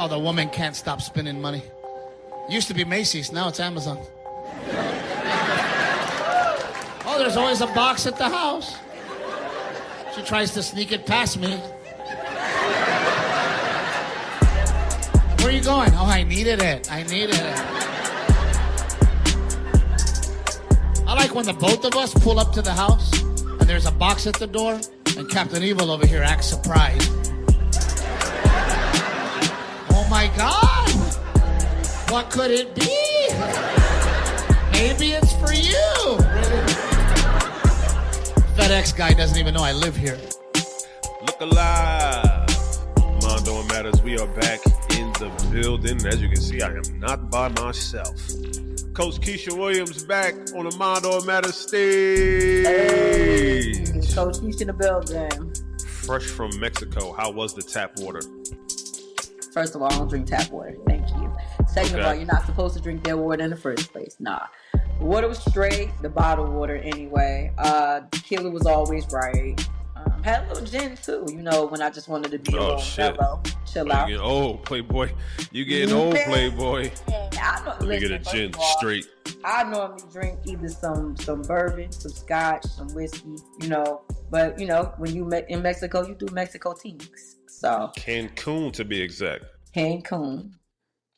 Oh, the woman can't stop spending money. Used to be Macy's, now it's Amazon. Oh, there's always a box at the house. She tries to sneak it past me. Where are you going? Oh, I needed it. I like when the both of us pull up to the house and there's a box at the door and Captain Evil over here acts surprised. Oh my God! What could it be? Maybe it's for you. FedEx guy doesn't even know I live here. Look alive. Mondo and Matters, we are back in the building. As you can see, I am not by myself. Coach Keisha Williams back on the Mondo and Matters stage. Hey, Coach Keisha in the building. Fresh from Mexico. How was the tap water? First of all, I don't drink tap water. Thank you. Second of all, you're not supposed to drink their water in the first place. Nah. The water was straight. The bottled water anyway. Tequila was always right. Had a little gin too, you know, when I just wanted to be a little mellow, chill out. You getting old, Playboy. You getting old, Playboy. Let me get a gin straight. I normally drink either some bourbon, some scotch, some whiskey, you know. But, you know, when you in Mexico, you do Mexico teas. So Cancun, to be exact. Cancun.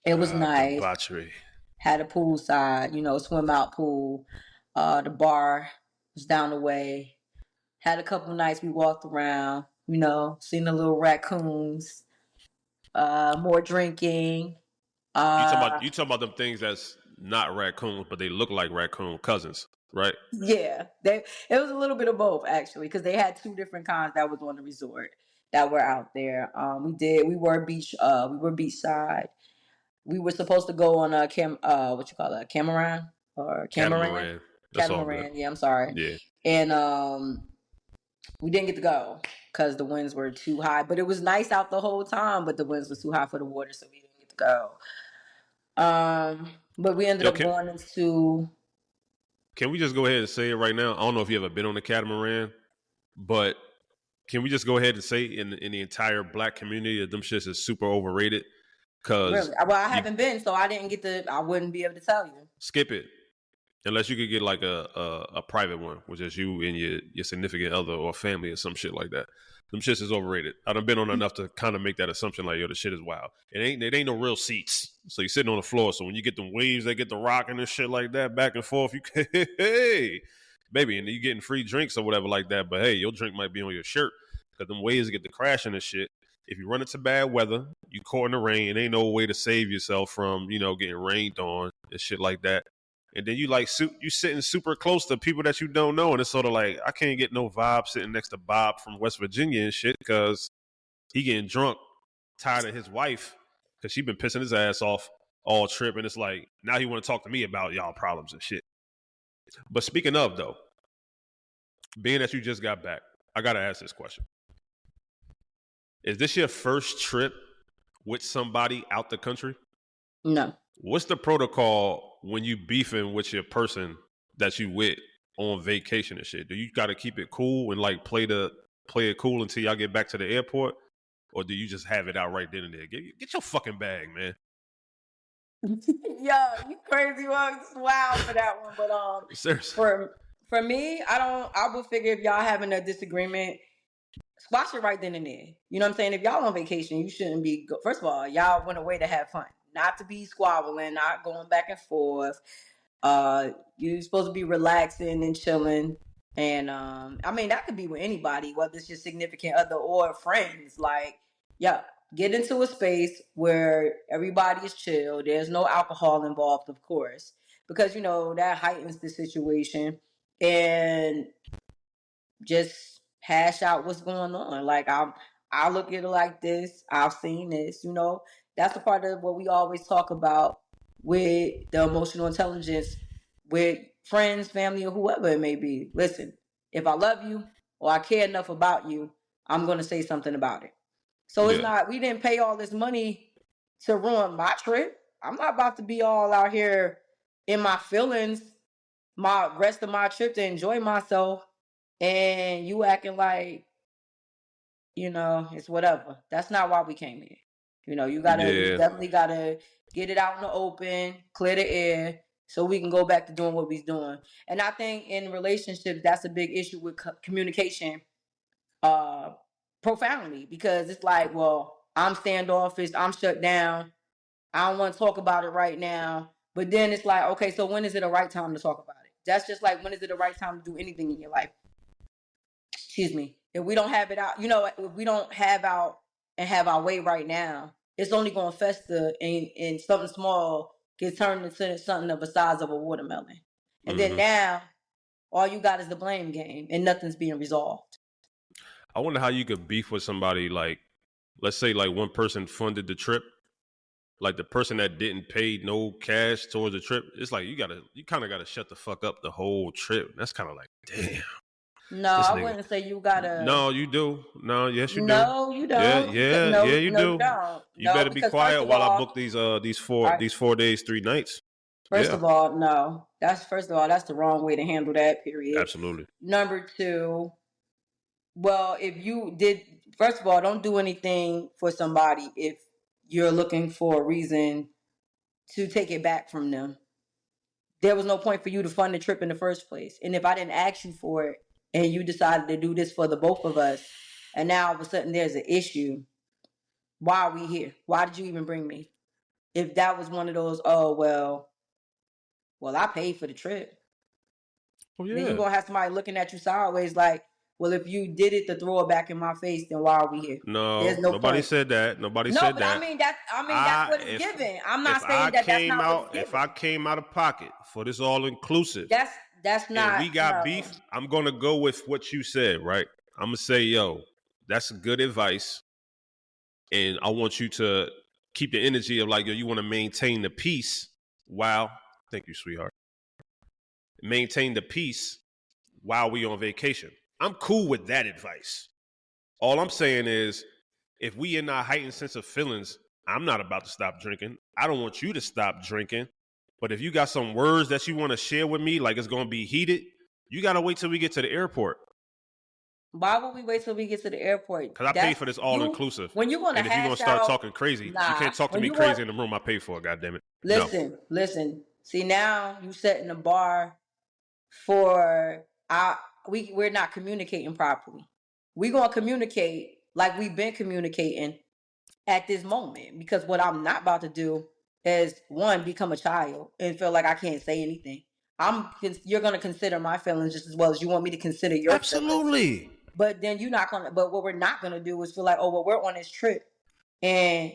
It was nice. Debauchery. Had a poolside, you know, swim out pool. The bar was down the way. Had a couple nights we walked around, you know, seen the little raccoons, more drinking. You talking about them things that's not raccoons, but they look like raccoon cousins, right? Yeah, it was a little bit of both actually, because they had two different kinds that was on the resort that were out there. We were beachside. We were supposed to go on a catamaran. Catamaran. Yeah, I'm sorry. Yeah. And we didn't get to go because the winds were too high. But it was nice out the whole time, but the winds were too high for the water, so we didn't get to go. But we ended up going into... Can we just go ahead and say it right now? I don't know if you ever been on a catamaran, but can we just go ahead and say in the entire black community that them shits is super overrated? Really? Well, I haven't been, so I wouldn't be able to tell you. Skip it. Unless you could get like a private one, which is you and your significant other or family or some shit like that. Them shits is overrated. I done been on enough to kind of make that assumption like, yo, the shit is wild. It ain't no real seats. So you're sitting on the floor. So when you get them waves, they get the rocking and shit like that back and forth. You hey, baby, and you getting free drinks or whatever like that. But hey, your drink might be on your shirt because them waves get the crashing and shit. If you run into bad weather, you caught in the rain, ain't no way to save yourself from, you know, getting rained on and shit like that. And then you sitting super close to people that you don't know. And it's sort of like, I can't get no vibe sitting next to Bob from West Virginia and shit because he getting drunk, tired of his wife because she been pissing his ass off all trip. And it's like, now he want to talk to me about y'all problems and shit. But speaking of, though, being that you just got back, I got to ask this question. Is this your first trip with somebody out the country? No. What's the protocol when you beefing with your person that you with on vacation and shit? Do you got to keep it cool and like play it cool until y'all get back to the airport? Or do you just have it out right then and there? Get your fucking bag, man. Yo, you crazy one. Wow for that one. But seriously. For me, I would figure if y'all having a disagreement, squash it right then and there. You know what I'm saying? If y'all on vacation, you shouldn't be... First of all, y'all went away to have fun. Not to be squabbling, not going back and forth. You're supposed to be relaxing and chilling. And, I mean, that could be with anybody, whether it's your significant other or friends. Like, yeah, get into a space where everybody is chill. There's no alcohol involved, of course. Because, you know, that heightens the situation. And just hash out what's going on. Like, I look at it like this. I've seen this, you know. That's a part of what we always talk about with the emotional intelligence with friends, family, or whoever it may be. Listen, if I love you or I care enough about you, I'm going to say something about it. So it's not, we didn't pay all this money to ruin my trip. I'm not about to be all out here in my feelings, my rest of my trip to enjoy myself, and you acting like, you know, it's whatever. That's not why we came here. You know, you Yeah. definitely gotta get it out in the open, clear the air, so we can go back to doing what we're doing. And I think in relationships, that's a big issue with communication, uh, profoundly, because it's like, well, I'm standoffish, I'm shut down, I don't want to talk about it right now. But then it's like, okay, so when is it the right time to talk about it? That's just like, when is it the right time to do anything in your life? Excuse me. If we don't have it out, if we don't have out and have our way right now, it's only going to fester, and something small gets turned into something of the size of a watermelon. And then now, all you got is the blame game, and nothing's being resolved. I wonder how you could beef with somebody, like, let's say like one person funded the trip, like the person that didn't pay no cash towards the trip. It's like you kind of gotta shut the fuck up the whole trip. That's kind of like, damn. No, I wouldn't say you gotta. No, you do. No, yes, you do. No, you don't. Yeah, you do. You don't. You better be quiet while I book these 4 days, 3 nights. First of all, no. That's the wrong way to handle that, period. Absolutely. Number two, well, if you did, first of all, don't do anything for somebody if you're looking for a reason to take it back from them. There was no point for you to fund the trip in the first place. And if I didn't ask you for it, and you decided to do this for the both of us, and now all of a sudden there's an issue, why are we here? Why did you even bring me? If that was one of those, oh, well, I paid for the trip. Oh, yeah. Then you're going to have somebody looking at you sideways like, well, if you did it to throw it back in my face, then why are we here? No, nobody said that. Nobody said that. I mean, that's what it's given. I'm not saying that's not what it's given. If I came out of pocket for this all-inclusive, that's not. And we got beef, I'm going to go with what you said, right? I'm going to say, yo, that's good advice. And I want you to keep the energy of like, yo, you want to maintain the peace while, thank you, sweetheart. Maintain the peace while we on vacation. I'm cool with that advice. All I'm saying is, if we in our heightened sense of feelings, I'm not about to stop drinking. I don't want you to stop drinking. But if you got some words that you want to share with me, like it's going to be heated, you got to wait till we get to the airport. Why would we wait till we get to the airport? Because I paid for this all-inclusive. When you're going to and if you're going to start talking crazy, you can't talk to me crazy in the room I paid for, goddammit. Listen. See, now you setting the bar for we're not communicating properly. We're going to communicate like we've been communicating at this moment, because what I'm not about to do is, one, become a child and feel like I can't say anything. You're going to consider my feelings just as well as you want me to consider your Absolutely. Feelings. But then but what we're not going to do is feel like, oh, well, we're on this trip and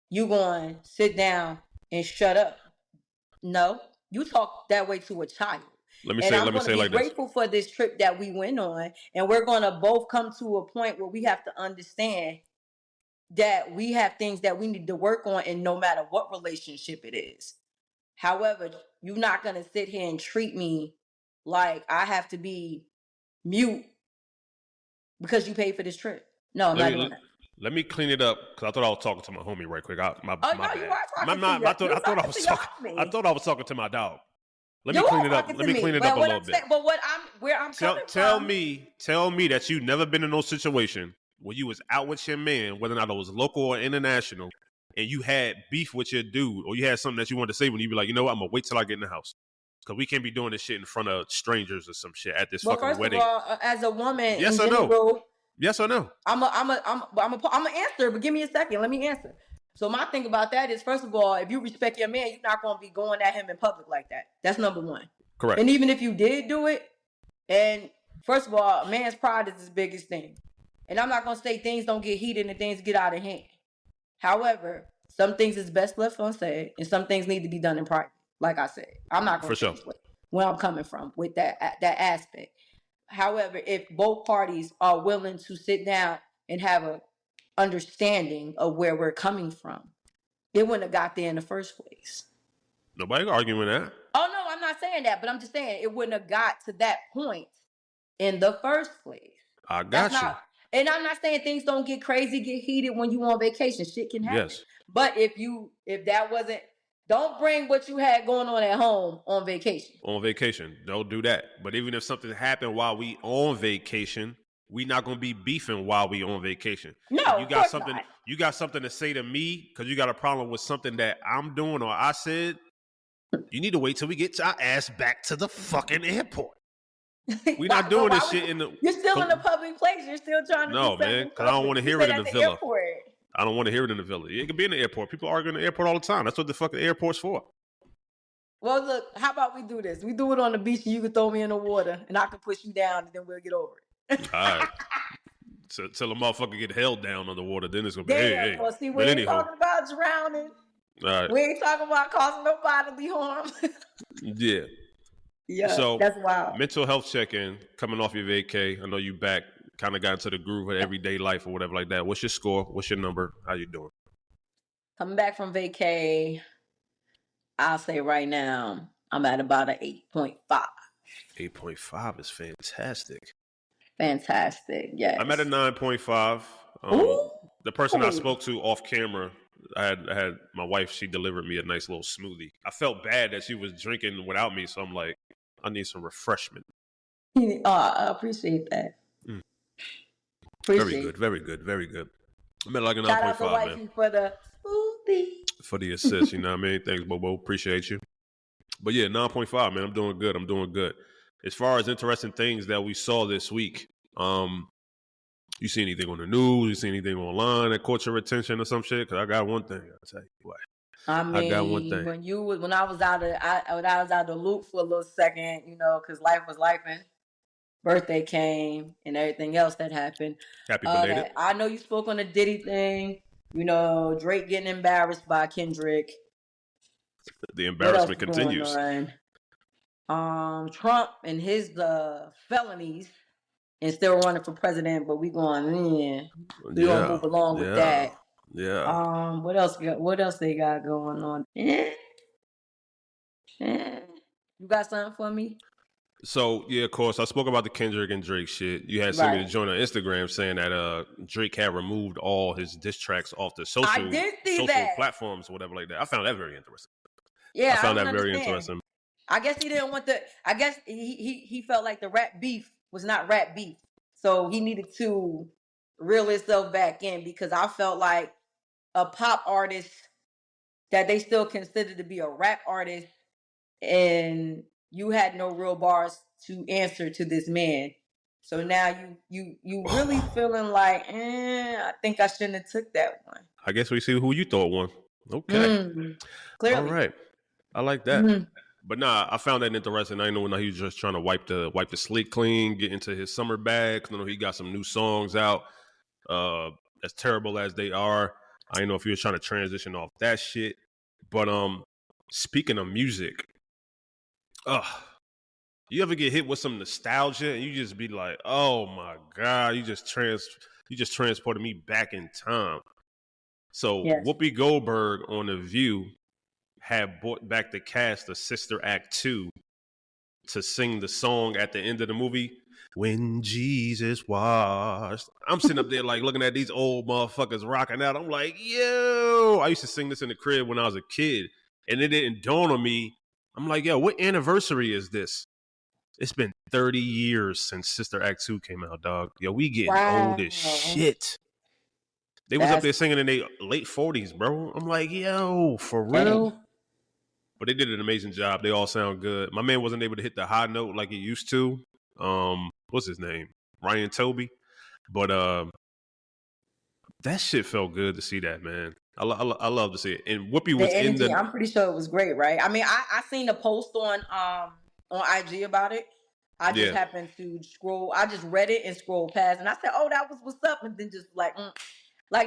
you going to sit down and shut up. No, you talk that way to a child. Let me say like this. I'm grateful for this trip that we went on, and we're going to both come to a point where we have to understand that we have things that we need to work on, and no matter what relationship it is. However, you're not going to sit here and treat me like I have to be mute because you paid for this trip. No, I'm not doing that. Let me clean it up, because I thought I was talking to my homie right quick. My bad. You are talking to I thought I was talking to my dog. Let me clean it up. Let me clean it up a little bit. But where I'm coming from. Tell me that you've never been in no situation where you was out with your man, whether or not it was local or international, and you had beef with your dude, or you had something that you wanted to say when you be like, you know what, I'm gonna wait till I get in the house, because we can't be doing this shit in front of strangers or some shit at this fucking wedding. First of all, as a woman, yes or no? Yes or no? I'm gonna answer, but give me a second. Let me answer. So my thing about that is, first of all, if you respect your man, you're not gonna be going at him in public like that. That's number one. Correct. And even if you did do it, and first of all, a man's pride is his biggest thing. And I'm not going to say things don't get heated and things get out of hand. However, some things is best left unsaid, and some things need to be done in private. Like I said, I'm not going to say where I'm coming from with that aspect. However, if both parties are willing to sit down and have a understanding of where we're coming from, it wouldn't have got there in the first place. Nobody arguing that. Oh, no, I'm not saying that, but I'm just saying it wouldn't have got to that point in the first place. I got you. And I'm not saying things don't get crazy, get heated when you on vacation. Shit can happen. Yes. But if that wasn't, don't bring what you had going on at home on vacation. On vacation. Don't do that. But even if something happened while we on vacation, we not gonna be beefing while we on vacation. No, If you of got course something, not. you got something to say to me because you got a problem with something that I'm doing or I said. You need to wait till we get our ass back to the fucking airport. We not doing this shit in the. You're still in a public place. You're still trying to do No, something man, in because I don't public. want to You hear said it in at the villa. airport. I don't want to hear it in the villa. It can be in the airport. People argue in the airport all the time. That's what the fucking airport's for. Well, look, how about we do this? We do it on the beach and you can throw me in the water and I can push you down and then we'll get over it. All right. Till a motherfucker get held down underwater, then it's gonna be hey. Well, see, we But ain't anyhow, talking about drowning. all right. We ain't talking about causing no bodily harm. Yeah. Yeah, So that's wild. mental health check-in coming off your vacay. I know you back, kind of got into the groove of everyday life or whatever like that. What's your score? What's your number? How you doing? Coming back from vacay, I'll say right now I'm at about an 8.5. 8.5 is fantastic. Fantastic. Yes. I'm at a 9.5. The person I spoke to off camera, I had my wife. She delivered me a nice little smoothie. I felt bad that she was drinking without me, so I'm like, I need some refreshment. I appreciate that. Very good, very good, very good. I'm at like a 9.5, Shout out to wifey for the smoothie. For the assist, you know what I mean? Thanks, Bobo. Appreciate you. But yeah, 9.5, man. I'm doing good. I'm doing good. As far as interesting things that we saw this week, you see anything on the news? You see anything online that caught your attention or some shit? Because I got one thing. I'll tell you what. I mean, I got one thing. when I was out of the loop for a little second, you know, because life was life and birthday came and everything else that happened. Happy belated. I know you spoke on the Diddy thing. You know, Drake getting embarrassed by Kendrick. The embarrassment continues. Trump and his felonies and still running for president, but we gonna move along with that. Yeah. What else they got going on? You got something for me? So yeah, of course, I spoke about the Kendrick and Drake shit. You had sent me to join on Instagram saying that Drake had removed all his diss tracks off the social platforms or whatever like that. I found that very interesting. Yeah, I found that very interesting. I guess he didn't want I guess he felt like the rap beef was not rap beef, so he needed to reel himself back in because I felt like a pop artist that they still considered to be a rap artist, and you had no real bars to answer to this man. So now you really feeling like, I think I shouldn't have took that one. I guess we see who you thought won. Okay. Clearly. All right. I like that. But nah, I found that interesting. I know he was just trying to wipe the slate clean, get into his summer bag. I know he got some new songs out. As terrible as they are, I know if he was trying to transition off that shit. But speaking of music, you ever get hit with some nostalgia and you just be like, oh my God, you just transported me back in time. So Whoopi Goldberg on The View had brought back the cast of Sister Act 2 to sing the song at the end of the movie, When Jesus Washed. I'm sitting up there like looking at these old motherfuckers rocking out. I'm like, yo, I used to sing this in the crib when I was a kid. And it didn't dawn on me. I'm like, yo, what anniversary is this? It's been 30 years since Sister Act 2 came out, dog. Yo, we getting old as shit. They was up there singing in their late 40s, bro. I'm like, yo, for real? But they did an amazing job. They all sound good. My man wasn't able to hit the high note like he used to. What's his name? Ryan Toby. But that shit felt good to see that, man. I love to see it. And Whoopi was in the... I'm pretty sure it was great, right? I mean, I seen a post on IG about it. I just happened to scroll. I just read it and scrolled past. And I said, oh, that was what's up. And then just like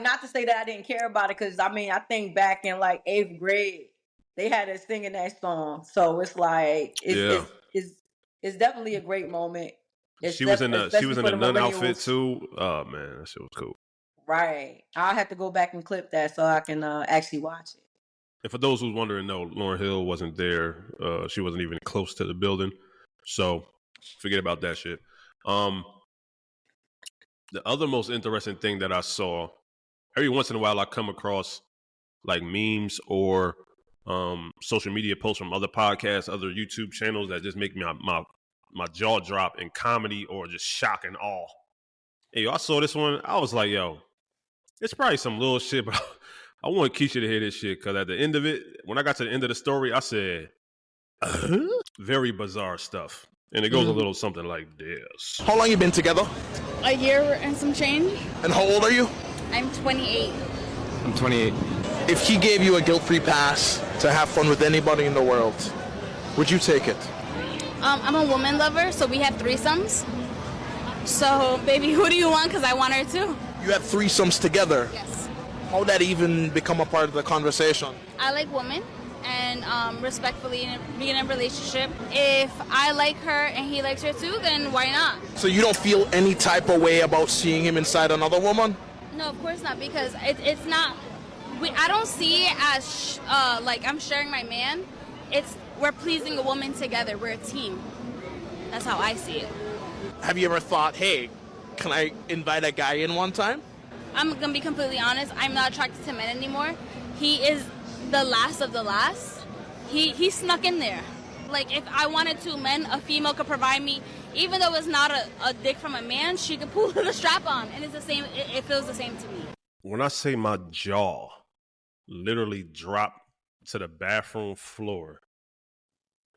not to say that I didn't care about it. Because, I mean, I think back in like 8th grade, they had us singing that song. So it's like, it's definitely a great moment. She was in a nun outfit too. Oh, man, that shit was cool. Right. I'll have to go back and clip that so I can actually watch it. And for those who's wondering, no, Lauryn Hill wasn't there. She wasn't even close to the building. So forget about that shit. The other most interesting thing that I saw, every once in a while I come across like memes or social media posts from other podcasts, other YouTube channels that just make me my jaw drop in comedy or just shock and awe. Hey, yo, I saw this one. I was like, yo, it's probably some little shit, but I want Keisha to hear this shit because at the end of it, when I got to the end of the story, I said, very bizarre stuff. And it goes a little something like this. How long you been together? A year and some change. And how old are you? I'm 28. I'm 28. If he gave you a guilt-free pass to have fun with anybody in the world, would you take it? I'm a woman lover, so we have threesomes. So, baby, who do you want? Because I want her too. You have threesomes together? Yes. How would that even become a part of the conversation? I like women, and respectfully being in a relationship. If I like her and he likes her too, then why not? So you don't feel any type of way about seeing him inside another woman? No, of course not, because it's not. I don't see it as like I'm sharing my man. We're pleasing a woman together. We're a team. That's how I see it. Have you ever thought, hey, can I invite a guy in one time? I'm going to be completely honest. I'm not attracted to men anymore. He is the last of the last. He snuck in there. Like, if I wanted two men, a female could provide me. Even though it's not a dick from a man, she could pull the strap on. And it's the same. It feels the same to me. When I say my jaw literally dropped to the bathroom floor,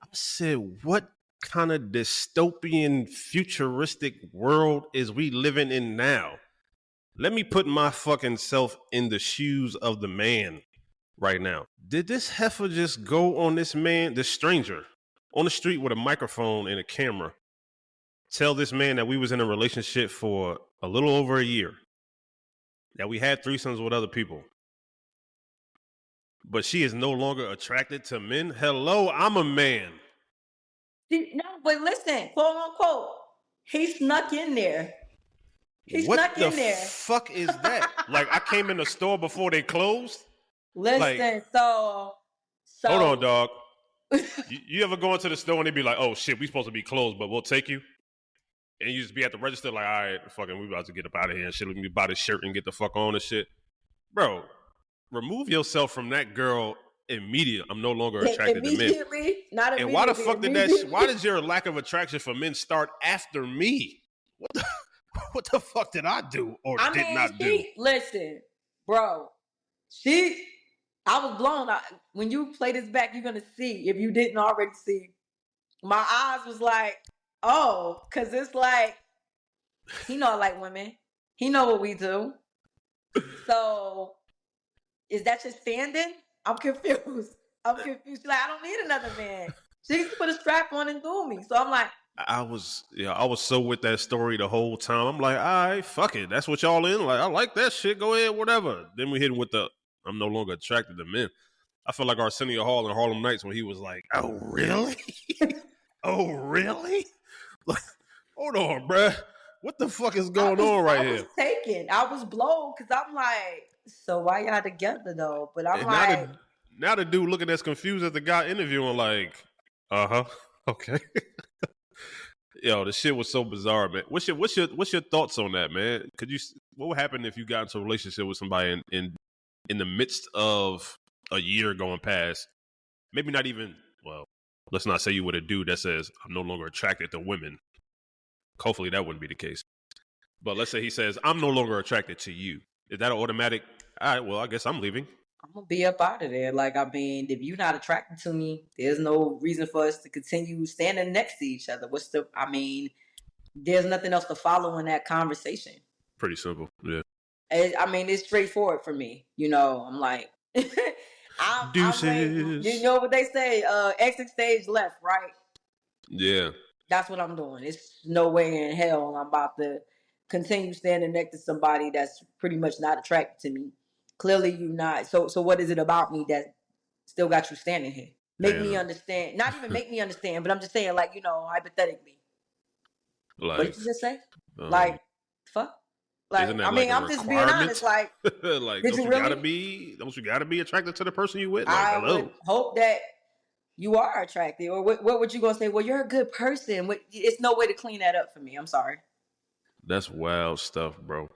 I said, what kind of dystopian futuristic world is we living in now? Let me put my fucking self in the shoes of the man right now. Did this heifer just go on this man, this stranger, on the street with a microphone and a camera, tell this man that we was in a relationship for a little over a year, that we had threesomes with other people, but she is no longer attracted to men? Hello, I'm a man. No, but listen, quote unquote, he snuck in there. What the fuck is that? Like, I came in the store before they closed? Listen, like, so hold on, dog. you ever go into the store and they be like, oh shit, we supposed to be closed, but we'll take you? And you just be at the register like, all right, fucking, we about to get up out of here and shit. Let me buy this shirt and get the fuck on and shit. Bro, remove yourself from that girl immediately. I'm no longer attracted to men. Not immediately. And why the fuck why did your lack of attraction for men start after me? What the fuck did I do or did not do? Listen, bro, I was blown. When you play this back, you're going to see, if you didn't already see, my eyes was like, oh, because it's like, he know I like women. He know what we do. So, is that your standing? I'm confused. She's like, I don't need another man. She can put a strap on and do me. So I'm like, I was so with that story the whole time. I'm like, all right, fuck it. That's what y'all in. Like, I like that shit. Go ahead, whatever. Then we hit him with the, I'm no longer attracted to men. I feel like Arsenio Hall in Harlem Nights when he was like, oh, really? Oh, really? Like, hold on, bruh. What the fuck is going on right here? I was blown because I'm like, so why y'all together though? But I'm like, now the dude looking as confused as the guy interviewing, like, okay. Yo, the shit was so bizarre, man. What's your thoughts on that, man? What would happen if you got into a relationship with somebody in the midst of a year going past? Maybe not even, well, let's not say you with a dude that says, I'm no longer attracted to women. Hopefully that wouldn't be the case. But let's say he says, I'm no longer attracted to you. Is that an automatic, all right, well, I guess I'm leaving? I'm going to be up out of there. Like, I mean, if you're not attracted to me, there's no reason for us to continue standing next to each other. There's nothing else to follow in that conversation. Pretty simple, yeah. It's straightforward for me. You know, I'm like, deuces. You know what they say, exit stage left, right? Yeah. That's what I'm doing. It's no way in hell I'm about to continue standing next to somebody that's pretty much not attracted to me. Clearly you're not. So what is it about me that still got you standing here? Make me understand. Not even make me understand, but I'm just saying, like, you know, hypothetically. Like, what did you just say? Like, fuck? Like, I mean, I'm just being honest. Like, like, don't you gotta be attracted to the person you with? Like, I hello. would hope that you are attracted. Or what would you gonna say? Well, you're a good person. It's no way to clean that up for me. I'm sorry. That's wild stuff, bro.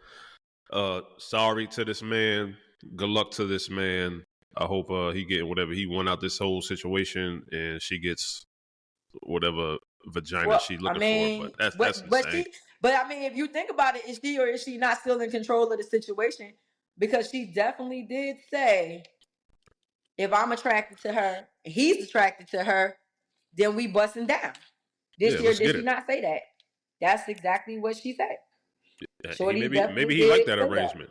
Sorry to this man. Good luck to this man. I hope he getting whatever he want out this whole situation, and she gets whatever vagina she looking for. But that's insane. But I mean, if you think about it, is she or is she not still in control of the situation? Because she definitely did say, if I'm attracted to her, he's attracted to her, then we busting down. This year, did she not say that? That's exactly what she said. Shorty maybe he liked that arrangement.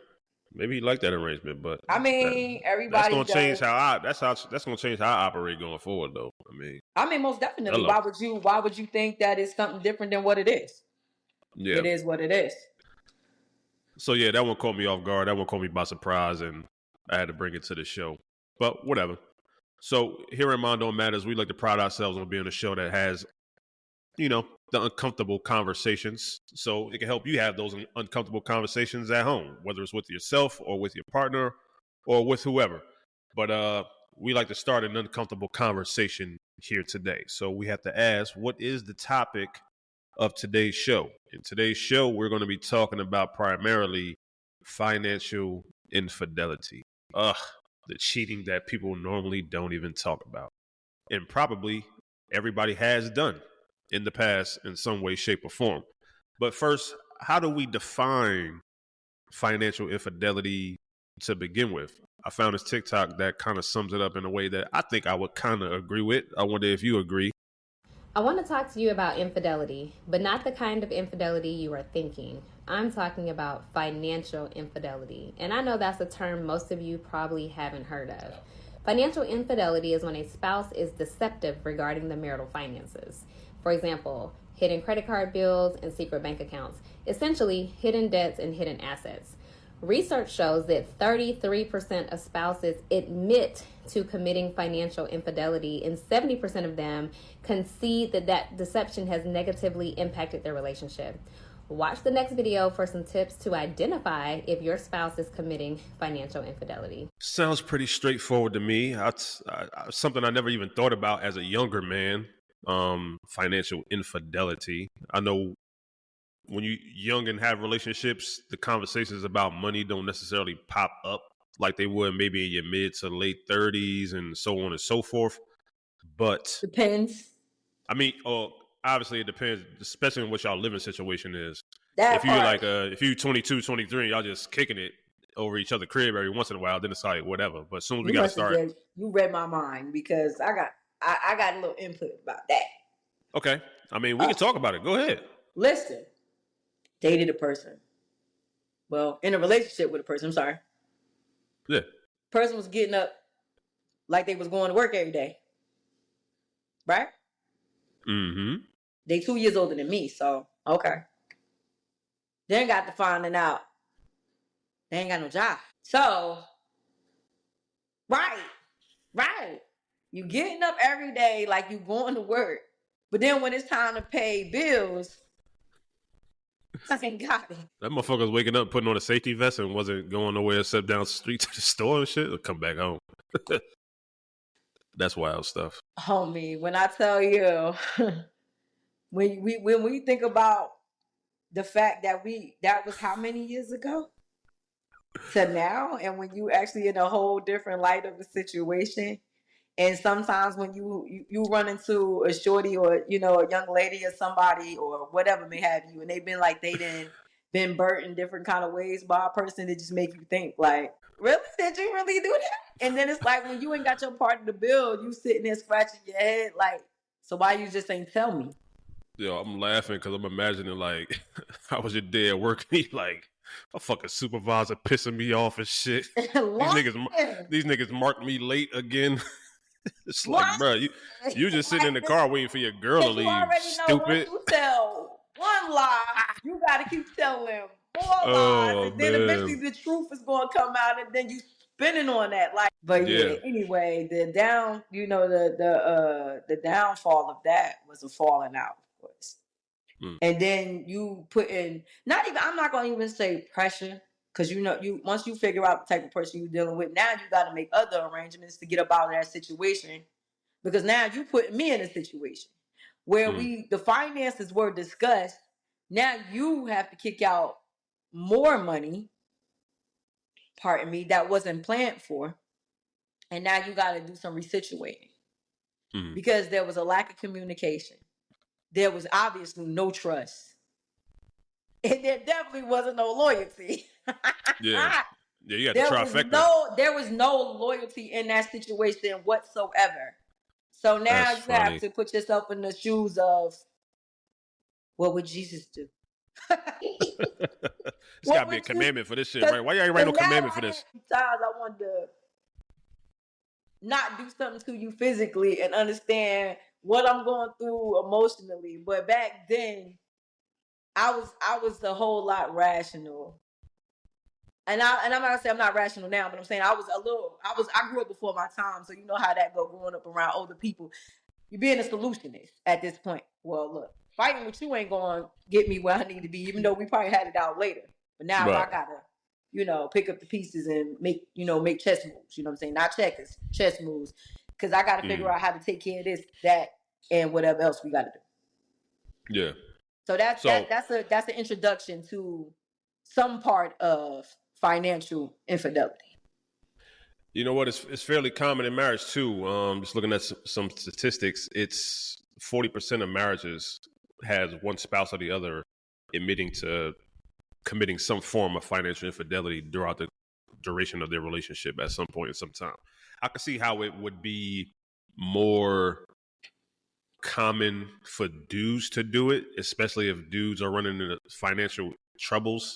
Maybe he liked that arrangement, but I mean, everybody. That's gonna change that's gonna change how I operate going forward, though. I mean, most definitely. Hello. Why would you think that is something different than what it is? Yeah, it is what it is. So yeah, that one caught me off guard. That one caught me by surprise, and I had to bring it to the show. But whatever. So here in Mondo Matters, we like to pride ourselves on being a show that has, the uncomfortable conversations. So it can help you have those uncomfortable conversations at home, whether it's with yourself or with your partner or with whoever. But we like to start an uncomfortable conversation here today. So we have to ask, what is the topic of today's show? In today's show, we're going to be talking about primarily financial infidelity. The cheating that people normally don't even talk about. And probably everybody has done in the past in some way, shape, or form. But first, how do we define financial infidelity to begin with? I found this TikTok that kind of sums it up in a way that I think I would kind of agree with. I wonder if you agree. I want to talk to you about infidelity, but not the kind of infidelity you are thinking. I'm talking about financial infidelity. And I know that's a term most of you probably haven't heard of. Financial infidelity is when a spouse is deceptive regarding the marital finances. For example, hidden credit card bills and secret bank accounts. Essentially, hidden debts and hidden assets. Research shows that 33% of spouses admit to committing financial infidelity, and 70% of them concede that deception has negatively impacted their relationship. Watch the next video for some tips to identify if your spouse is committing financial infidelity. Sounds pretty straightforward to me. Something I never even thought about as a younger man, financial infidelity. I know when you're young and have relationships, the conversations about money don't necessarily pop up like they would maybe in your mid to late 30s and so on and so forth. But depends. I mean, obviously it depends, especially on what y'all living situation is. If you're 22, 23, and y'all just kicking it over each other's crib every once in a while, then it's like whatever. But as soon as we gotta start, you read my mind because I got a little input about that. Okay, I mean we can talk about it. Go ahead. Listen, dated a person. Well, in a relationship with a person. I'm sorry. Yeah. Person was getting up like they was going to work every day. Right? Mm-hmm. They 2 years older than me, so okay. Then got to finding out they ain't got no job. So, right. You getting up every day like you going to work, but then when it's time to pay bills, I ain't got it. That motherfucker's waking up, putting on a safety vest, and wasn't going nowhere except down the street to the store and shit, or come back home. That's wild stuff. Homie, when I tell you, when we think about the fact that that was how many years ago to now, and when you actually in a whole different light of the situation, and sometimes when you run into a shorty or a young lady or somebody or whatever may have you, and they've been like been burnt in different kind of ways by a person that just make you think like, really? Did you really do that? And then it's like when you ain't got your part of the bill, you sitting there scratching your head like, so why you just ain't tell me? Yo, I'm laughing because I'm imagining like, how was your day at work? He like, a fucking supervisor pissing me off and shit. These niggas marked me late again. It's like, bro, you just sitting in the car waiting for your girl to leave. You already stupid. Know, once you tell one lie, you got to keep telling more lies, and then eventually the truth is going to come out, and then you spinning on that. Like, but yeah. Anyway, the downfall of that was a falling out, of course. And then you put in I'm not going to even say pressure. Because once you figure out the type of person you're dealing with, now you got to make other arrangements to get up out of that situation. Because now you put me in a situation where the finances were discussed. Now you have to kick out more money, pardon me, that wasn't planned for. And now you got to do some resituating. Because there was a lack of communication. There was obviously no trust. And there definitely wasn't no loyalty. Yeah. Yeah, you got the trifecta. There was no loyalty in that situation whatsoever. So now That's you have funny. to put yourself in the shoes of, what would Jesus do? It's got to be a commandment for this shit, right? Why y'all ain't write no commandment for this? Sometimes I wanted to not do something to you physically and understand what I'm going through emotionally. But back then, I was a whole lot rational. And I'm not gonna say I'm not rational now, but I'm saying I grew up before my time, so you know how that go growing up around older people. You're being a solutionist at this point. Well, look, fighting with you ain't gonna get me where I need to be, even though we probably had it out later. But now Right. I gotta, pick up the pieces and make chess moves. You know what I'm saying? Not checkers, chess moves. Because I gotta figure out how to take care of this, that, and whatever else we gotta do. Yeah. So that's an introduction to some part of financial infidelity. You know what? It's fairly common in marriage too. Just looking at some statistics, it's 40% of marriages has one spouse or the other admitting to committing some form of financial infidelity throughout the duration of their relationship at some point in some time. I can see how it would be more common for dudes to do it, especially if dudes are running into financial troubles.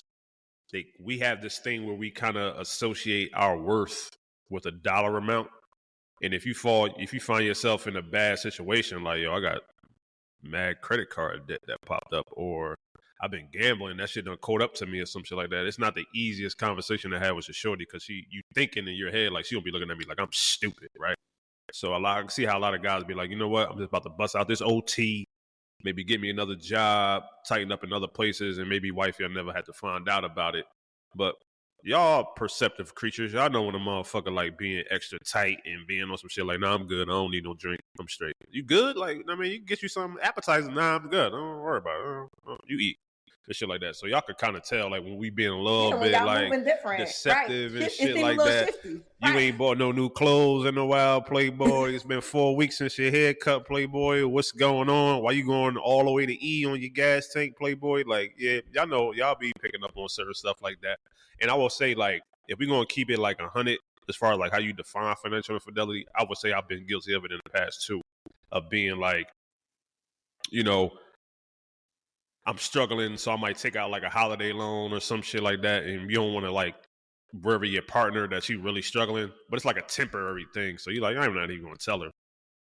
We have this thing where we kind of associate our worth with a dollar amount. And if you find yourself in a bad situation, like, yo, I got mad credit card debt that popped up, or I've been gambling, that shit done caught up to me or some shit like that. It's not the easiest conversation to have with your shorty, because you thinking in your head like she gonna be looking at me like I'm stupid, right? So I can see how a lot of guys be like, you know what, I'm just about to bust out this OT, maybe get me another job, tighten up in other places, and maybe wifey will never have to find out about it. But y'all perceptive creatures. Y'all know when a motherfucker like being extra tight and being on some shit like, nah, I'm good. I don't need no drink. I'm straight. You good? Like, I mean, you can get you some appetizers. Nah, I'm good. Don't worry about it. You eat. And shit like that. So y'all could kind of tell, like, when we being a little bit like deceptive and shit like that. You ain't bought no new clothes in a while, Playboy. It's been 4 weeks since your haircut, Playboy. What's going on? Why you going all the way to E on your gas tank, Playboy? Like, yeah, y'all know, y'all be picking up on certain stuff like that. And I will say, like, if we're going to keep it like 100, as far as like how you define financial infidelity, I would say I've been guilty of it in the past too, of being like, I'm struggling, so I might take out like a holiday loan or some shit like that, and you don't want to like worry your partner that you really struggling, but it's like a temporary thing. So you're like, I'm not even going to tell her.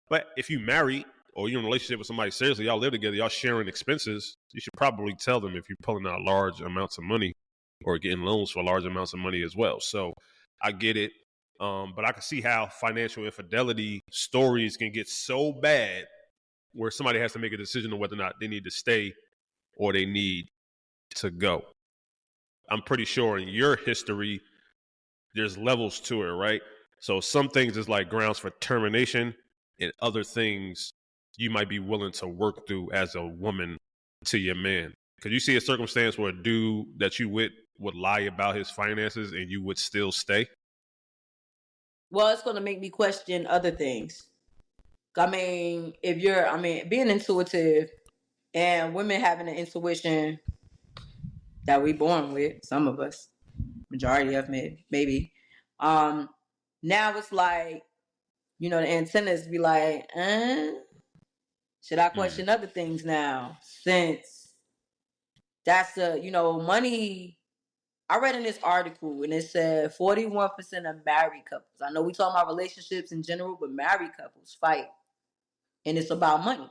But if you married or you're in a relationship with somebody seriously, y'all live together, y'all sharing expenses, you should probably tell them if you're pulling out large amounts of money or getting loans for large amounts of money as well. So I get it. But I can see how financial infidelity stories can get so bad where somebody has to make a decision on whether or not they need to stay or they need to go. I'm pretty sure in your history, there's levels to it, right? So some things is like grounds for termination, and other things you might be willing to work through as a woman to your man. Could you see a circumstance where a dude that you with would lie about his finances and you would still stay? Well, it's going to make me question other things. I mean, being intuitive and women having an intuition that we born with, some of us, majority of maybe. Now it's like, the antennas be like, should I question other things now? Since that's money. I read in this article and it said 41% of married couples. I know we talk about relationships in general, but married couples fight. And it's about money,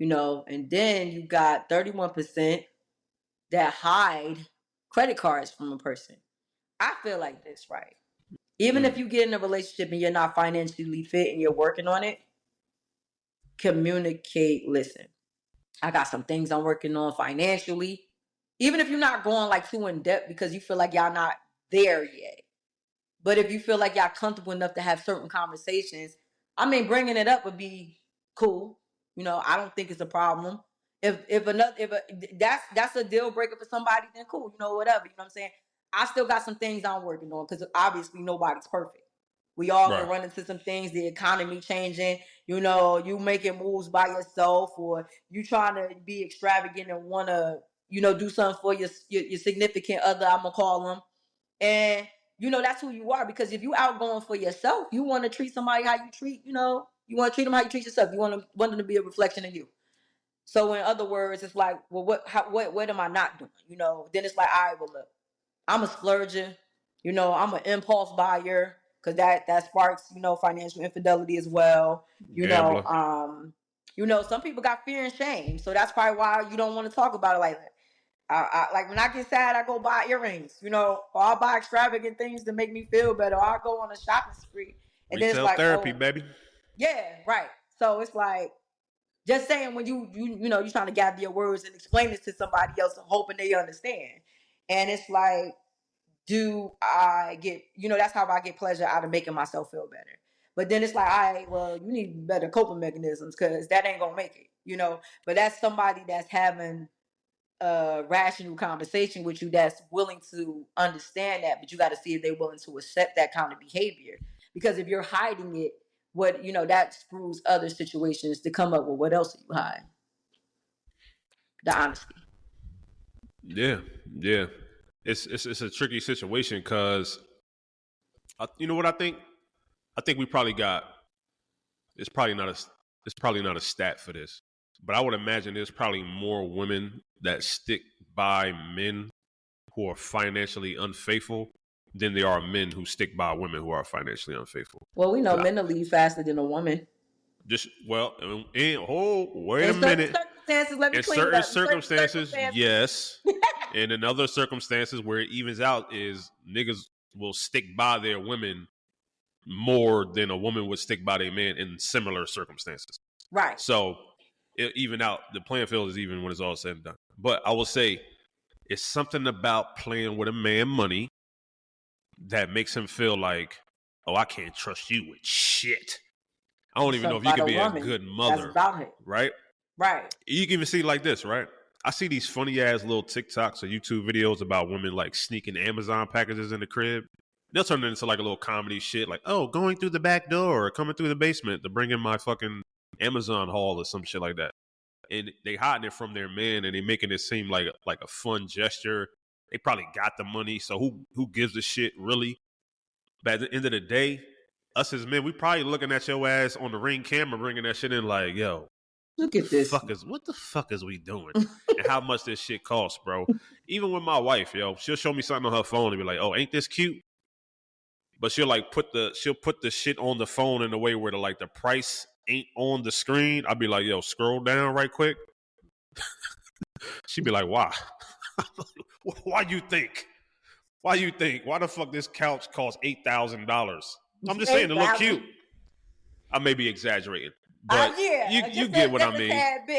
and then you got 31% that hide credit cards from a person. I feel like this, right? Even if you get in a relationship and you're not financially fit and you're working on it, communicate, listen, I got some things I'm working on financially. Even if you're not going like too in depth because you feel like y'all not there yet. But if you feel like y'all comfortable enough to have certain conversations, bringing it up would be cool. I don't think it's a problem. If that's a deal breaker for somebody, then cool. Whatever. You know what I'm saying? I still got some things I'm working on because obviously nobody's perfect. We all can run into some things. The economy changing. You making moves by yourself, or you trying to be extravagant and want to do something for your significant other, I'm gonna call them, and that's who you are. Because if you outgoing for yourself, you want to treat somebody how you treat, you want to treat them how you treat yourself. You want them to be a reflection of you. So in other words, it's like, well, what am I not doing? Then it's like, all right, well, look, I'm a splurger. I'm an impulse buyer, because that sparks, financial infidelity as well. Gambler. Some people got fear and shame, so that's probably why you don't want to talk about it like that. I like when I get sad, I go buy earrings, or I'll buy extravagant things to make me feel better. Or I'll go on a shopping spree, and then it's like therapy, baby. Yeah, right. So it's like, just saying, when you're trying to gather your words and explain this to somebody else and hoping they understand. And it's like, do I get, that's how I get pleasure out of making myself feel better. But then it's like, all right, well, you need better coping mechanisms, because that ain't gonna make it, But that's somebody that's having a rational conversation with you, that's willing to understand that, but you got to see if they're willing to accept that kind of behavior. Because if you're hiding it, that screws other situations to come up with what else are you hiding? The honesty. Yeah. It's a tricky situation, because you know what I think? I think we probably got. It's probably not a stat for this, but I would imagine there's probably more women that stick by men who are financially unfaithful than there are men who stick by women who are financially unfaithful. Well, we know men will leave faster than a woman. Wait a minute. In certain circumstances, yes. And in other circumstances where it evens out, is niggas will stick by their women more than a woman would stick by their man in similar circumstances. Right. So it even out. The playing field is even when it's all said and done. But I will say, it's something about playing with a man money that makes him feel like, oh, I can't trust you with shit. I don't even know if you can be a good mother. Right? Right. You can even see it like this, right? I see these funny ass little TikToks or YouTube videos about women like sneaking Amazon packages in the crib. They'll turn it into like a little comedy shit, like, oh, going through the back door or coming through the basement to bring in my fucking Amazon haul or some shit like that. And they hiding it from their man, and they making it seem like a fun gesture. They probably got the money, so who gives a shit, really? But at the end of the day, us as men, we probably looking at your ass on the Ring camera, bringing that shit in like, yo, look at this. What the fuck is we doing? And how much this shit costs, bro? Even with my wife, yo, she'll show me something on her phone and be like, oh, ain't this cute? But she'll put the shit on the phone in a way where the price ain't on the screen. I'll be like, yo, scroll down right quick. She'd be like, why? Why you think? Why the fuck this couch costs $8,000? I'm just saying it look cute. I may be exaggerating. But you get what I mean.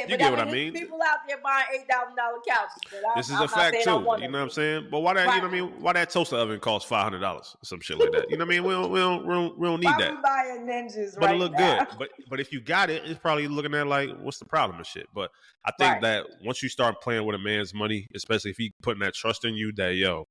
You get what I mean. People out there buying $8,000 couches. This is a fact too. You know what I'm saying? But why that? You know what I mean? Why that toaster oven costs $500 or some shit like that? You know what I mean? We don't need that. We buying ninjas, but it look good. But if you got it, it's probably looking at like, what's the problem and shit. But I think that once you start playing with a man's money, especially if he putting that trust in you, that yo,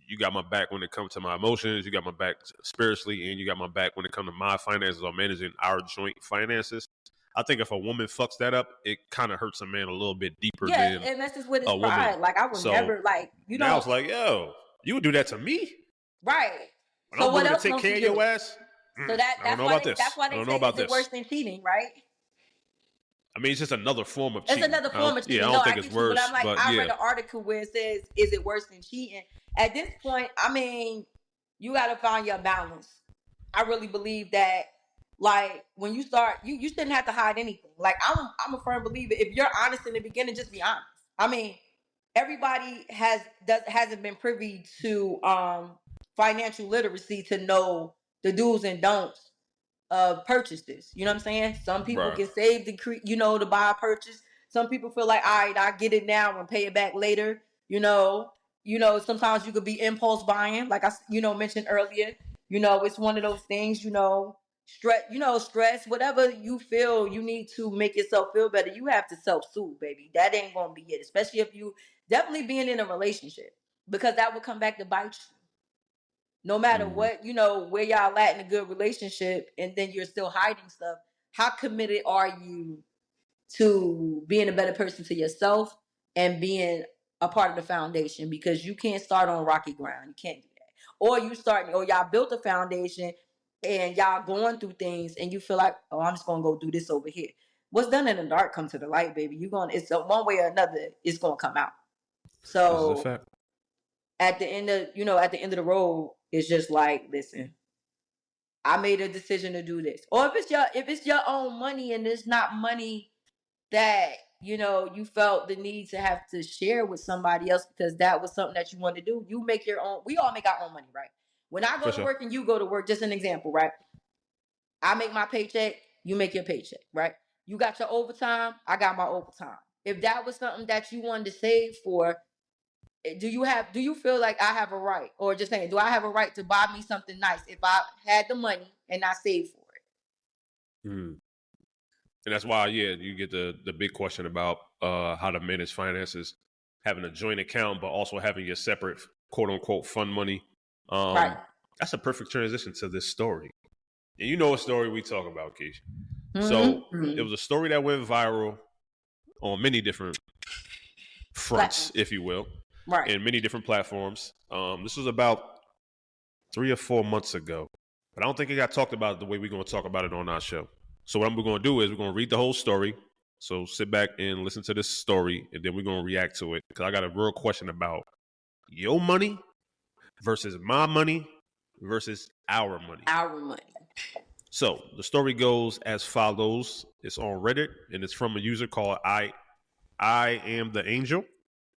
you got my back when it comes to my emotions, you got my back spiritually, and you got my back when it comes to my finances or managing our joint finances. I think if a woman fucks that up, it kind of hurts a man a little bit deeper than and that's just what it's a woman. pride. Like, I would never, you know. Now it's like, yo, you would do that to me? Right. When I'm willing to take care of your ass? So that's why they say it's worse than cheating, right? I mean, it's just another form of cheating. It's another form of cheating. Yeah, I don't think it's worse. But I'm like, I read an article where it says, is it worse than cheating? At this point, I mean, you got to find your balance. I really believe that, like, when you start, you shouldn't have to hide anything. Like, I'm a firm believer. If you're honest in the beginning, just be honest. I mean, everybody hasn't been privy to financial literacy to know the do's and don'ts of purchases. You know what I'm saying? Some people can save to buy a purchase. Some people feel like, all right, I get it now and pay it back later. Sometimes you could be impulse buying, like I mentioned earlier. It's one of those things. Stress, whatever you feel you need to make yourself feel better, you have to self-soothe, baby. That ain't gonna be it, especially if you definitely being in a relationship, because that will come back to bite you. No matter what, where y'all at in a good relationship, and then you're still hiding stuff. How committed are you to being a better person to yourself and being a part of the foundation, because you can't start on rocky ground. You can't do that. Or y'all built a foundation and y'all going through things and you feel like, oh, I'm just gonna go do this over here. What's done in the dark come to the light, baby. It's one way or another, it's gonna come out. This is a So fact. at the end of the road, it's just like, listen, I made a decision to do this. Or if it's your own money and it's not money that you felt the need to have to share with somebody else because that was something that you wanted to do. You make your own. We all make our own money, right? When I go For to sure. work and you go to work, just an example, right? I make my paycheck, you make your paycheck, right? You got your overtime, I got my overtime. If that was something that you wanted to save for, do you feel like I have a right, or just saying, do I have a right to buy me something nice if I had the money and I saved for it? Mm. And that's why, you get the big question about how to manage finances, having a joint account, but also having your separate quote unquote fund money. Right. That's a perfect transition to this story. And you know a story we talk about, Keish. Mm-hmm. So it was a story that went viral on many different fronts, if you will, right, in many different platforms. This was about 3 or 4 months ago, but I don't think it got talked about the way we're going to talk about it on our show. So what we're going to do is we're going to read the whole story. So sit back and listen to this story, and then we're going to react to it, because I got a real question about your money versus my money versus our money. Our money. So the story goes as follows. It's on Reddit, and it's from a user called I Am the Angel,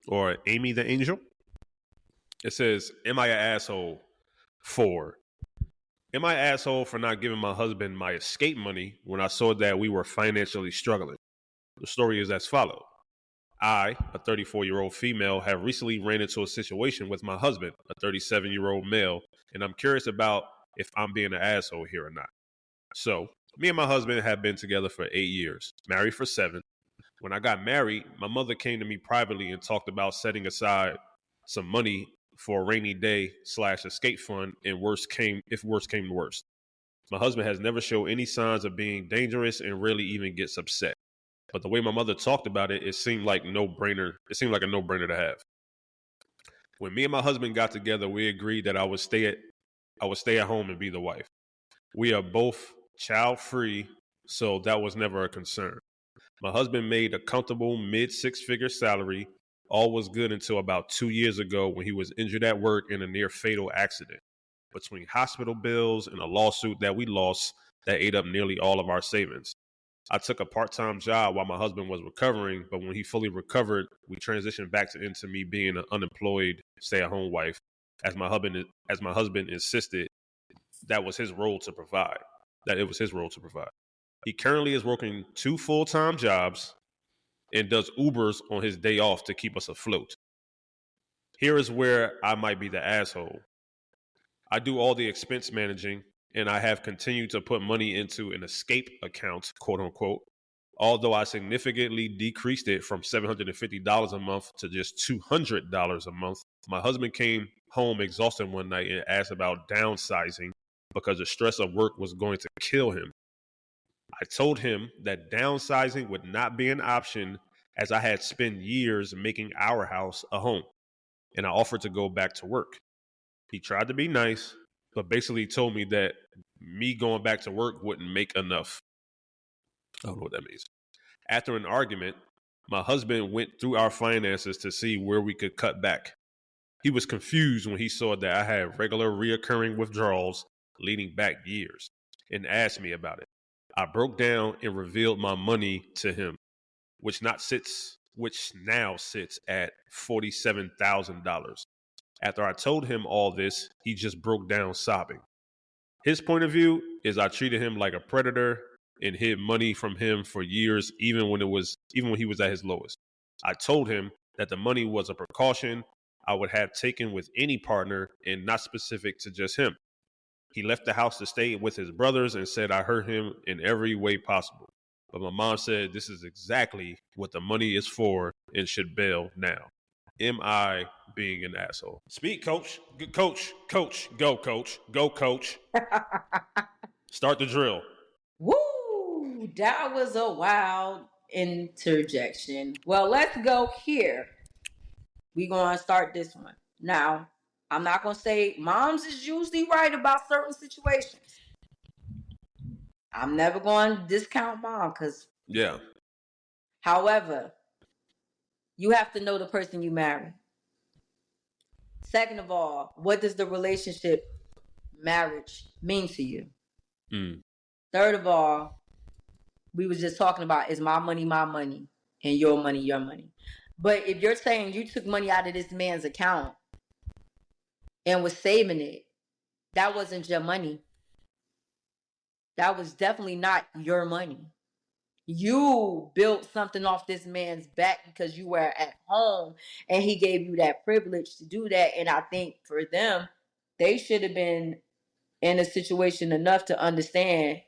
or Amy the Angel. It says, am I an asshole for not giving my husband my escape money when I saw that we were financially struggling? The story is as follows. I, a 34-year-old female, have recently ran into a situation with my husband, a 37-year-old male, and I'm curious about if I'm being an asshole here or not. So, me and my husband have been together for 8 years, married for 7. When I got married, my mother came to me privately and talked about setting aside some money for a rainy day / escape fund if worst came to worst. My husband has never shown any signs of being dangerous and rarely even gets upset. But the way my mother talked about it, it seemed like a no-brainer to have. When me and my husband got together, we agreed that I would stay at home and be the wife. We are both child-free, so that was never a concern. My husband made a comfortable mid-six-figure salary. All was good until about 2 years ago when he was injured at work in a near-fatal accident. Between hospital bills and a lawsuit that we lost that ate up nearly all of our savings. I took a part-time job while my husband was recovering, but when he fully recovered, we transitioned back into me being an unemployed stay-at-home wife, as my husband insisted that was his role to provide. He currently is working 2 full-time jobs and does Ubers on his day off to keep us afloat. Here is where I might be the asshole. I do all the expense managing, and I have continued to put money into an escape account, quote unquote, although I significantly decreased it from $750 a month to just $200 a month. My husband came home exhausted one night and asked about downsizing because the stress of work was going to kill him. I told him that downsizing would not be an option, as I had spent years making our house a home, and I offered to go back to work. He tried to be nice, but basically told me that me going back to work wouldn't make enough. I don't know what that means. After an argument, my husband went through our finances to see where we could cut back. He was confused when he saw that I had regular reoccurring withdrawals leading back years and asked me about it. I broke down and revealed my money to him, which now sits at $47,000. After I told him all this, he just broke down sobbing. His point of view is I treated him like a predator and hid money from him for years, even when he was at his lowest. I told him that the money was a precaution I would have taken with any partner and not specific to just him. He left the house to stay with his brothers and said I hurt him in every way possible. But my mom said this is exactly what the money is for and should bail now. Am I being an asshole? Speak, coach. Coach. Go, coach. Go, coach. Start the drill. Woo! That was a wild interjection. Well, let's go here. We're going to start this one. Now, I'm not going to say moms is usually right about certain situations. I'm never going to discount mom because, Yeah. however, you have to know the person you marry. Second of all, what does the relationship, marriage, mean to you? Third of all, we was just talking about, is my money, and your money, your money. But if you're saying you took money out of this man's account and was saving it, that wasn't your money. That was definitely not your money. You built something off this man's back because you were at home and he gave you that privilege to do that. And I think for them, they should have been in a situation enough to understand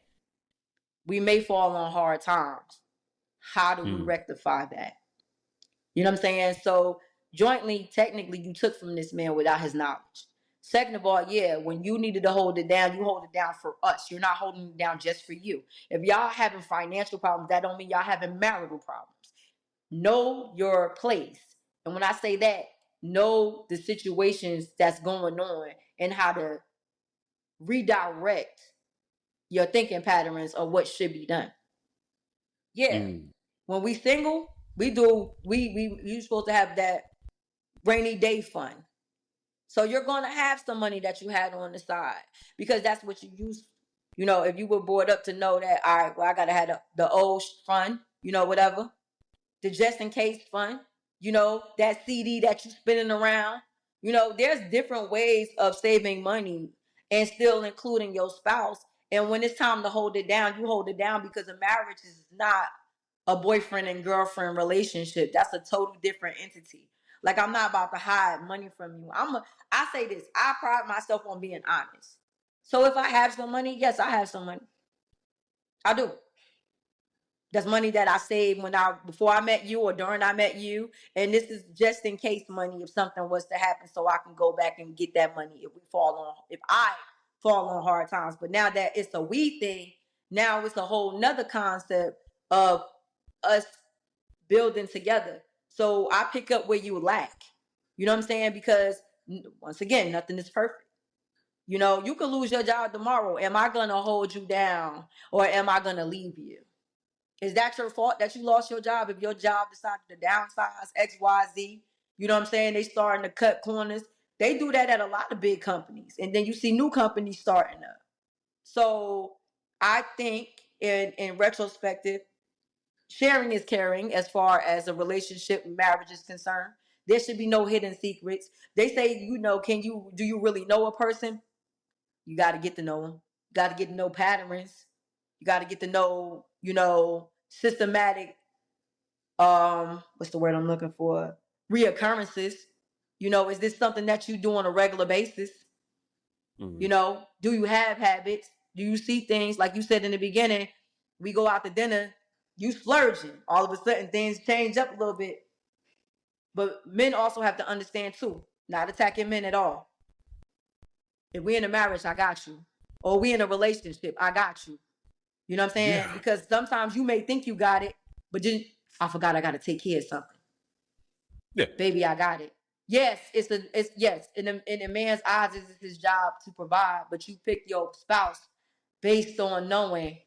we may fall on hard times. How do we rectify that? You know what I'm saying? So jointly, technically, you took from this man without his knowledge. Second of all, yeah, when you needed to hold it down, you hold it down for us. You're not holding it down just for you. If y'all having financial problems, that don't mean y'all having marital problems. Know your place. And when I say that, know the situations that's going on and how to redirect your thinking patterns of what should be done. Yeah. When we single, you supposed to have that rainy day fund. So you're going to have some money that you had on the side because that's what you use. You know, if you were brought up to know that, all right, well, I got to have the old fund, you know, whatever. The just in case fund, you know, that CD that you spinning around. You know, there's different ways of saving money and still including your spouse. And when it's time to hold it down, you hold it down because a marriage is not a boyfriend and girlfriend relationship. That's a totally different entity. Like, I'm not about to hide money from you. I say this, I pride myself on being honest. So if I have some money, yes, I have some money. I do. That's money that I saved before I met you or during I met you. And this is just in case money if something was to happen so I can go back and get that money if I fall on hard times. But now that it's a we thing, now it's a whole nother concept of us building together. So I pick up where you lack. You know what I'm saying? Because once again, nothing is perfect. You know, you could lose your job tomorrow. Am I going to hold you down or am I going to leave you? Is that your fault that you lost your job? If your job decided to downsize X, Y, Z, you know what I'm saying? They starting to cut corners. They do that at a lot of big companies. And then you see new companies starting up. So I think in retrospective, sharing is caring as far as a relationship and marriage is concerned. There should be no hidden secrets. They say, you know, do you really know a person? You got to get to know them. You got to get to know patterns. You got to get to know, you know, systematic, what's the word I'm looking for? Reoccurrences. You know, is this something that you do on a regular basis? You know, do you have habits? Do you see things like you said in the beginning? We go out to dinner, you splurging. All of a sudden, things change up a little bit. But men also have to understand too. Not attacking men at all. If we in a marriage, I got you. Or we in a relationship, I got you. You know what I'm saying? Yeah. Because sometimes you may think you got it, but then I forgot I got to take care of something. Yeah, baby, I got it. Yes, it's yes. In a man's eyes, it's his job to provide, but you pick your spouse based on knowing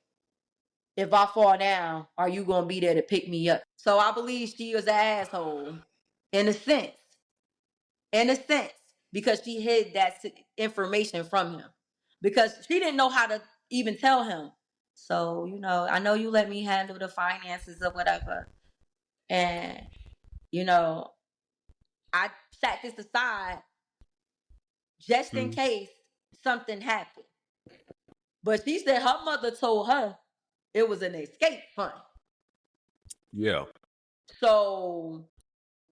if I fall down, are you gonna be there to pick me up? So I believe she was an asshole, in a sense, because she hid that information from him, because she didn't know how to even tell him. So, you know, I know you let me handle the finances or whatever, and you know, I sat this aside just in case something happened. But she said her mother told her it was an escape fund. Yeah. So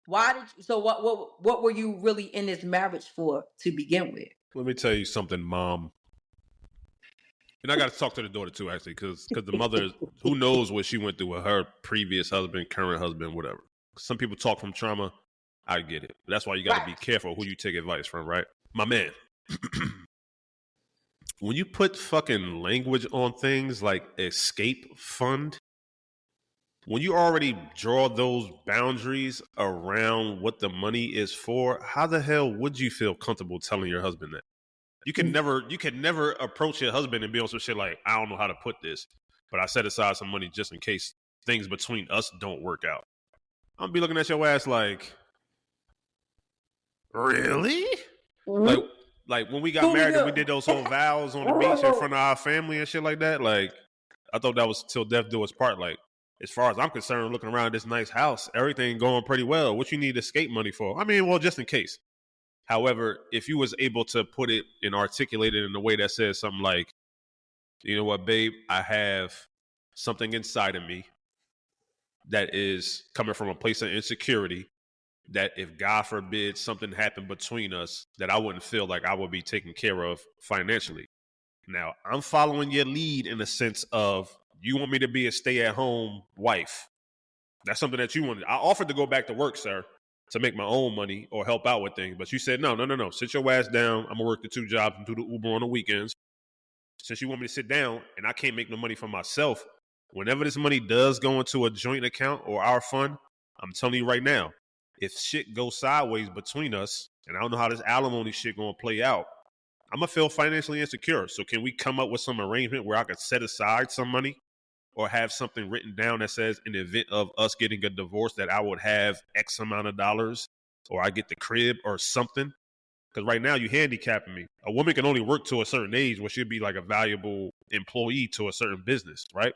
what were you really in this marriage for to begin with? Let me tell you something, Mom. And I got to talk to the daughter too, actually, because the mother, who knows what she went through with her previous husband, current husband, whatever. Some people talk from trauma. I get it. That's why you got to be careful who you take advice from, right? My man, when you put fucking language on things like escape fund, when you already draw those boundaries around what the money is for, how the hell would you feel comfortable telling your husband that? You can never approach your husband and be on some shit like, I don't know how to put this, but I set aside some money just in case things between us don't work out. I'm gonna be looking at your ass like, really? Mm-hmm. Like when we got married and we did those whole vows on the beach in front of our family and shit like that. Like, I thought that was till death do us part. Like, as far as I'm concerned, looking around this nice house, everything going pretty well. What you need escape money for? I mean, well, just in case. However, if you was able to put it and articulate it in a way that says something like, you know what, babe, I have something inside of me that is coming from a place of insecurity, that if God forbid something happened between us, that I wouldn't feel like I would be taken care of financially. Now, I'm following your lead in the sense of, you want me to be a stay-at-home wife. That's something that you wanted. I offered to go back to work, sir, to make my own money or help out with things. But you said, no. Sit your ass down. I'm going to work the 2 jobs and do the Uber on the weekends. Since you want me to sit down and I can't make no money for myself, whenever this money does go into a joint account or our fund, I'm telling you right now, if shit goes sideways between us, and I don't know how this alimony shit going to play out, I'm going to feel financially insecure. So can we come up with some arrangement where I could set aside some money or have something written down that says, in the event of us getting a divorce, that I would have X amount of dollars, or I get the crib or something? Because right now you handicapping me. A woman can only work to a certain age where she'll be like a valuable employee to a certain business, right?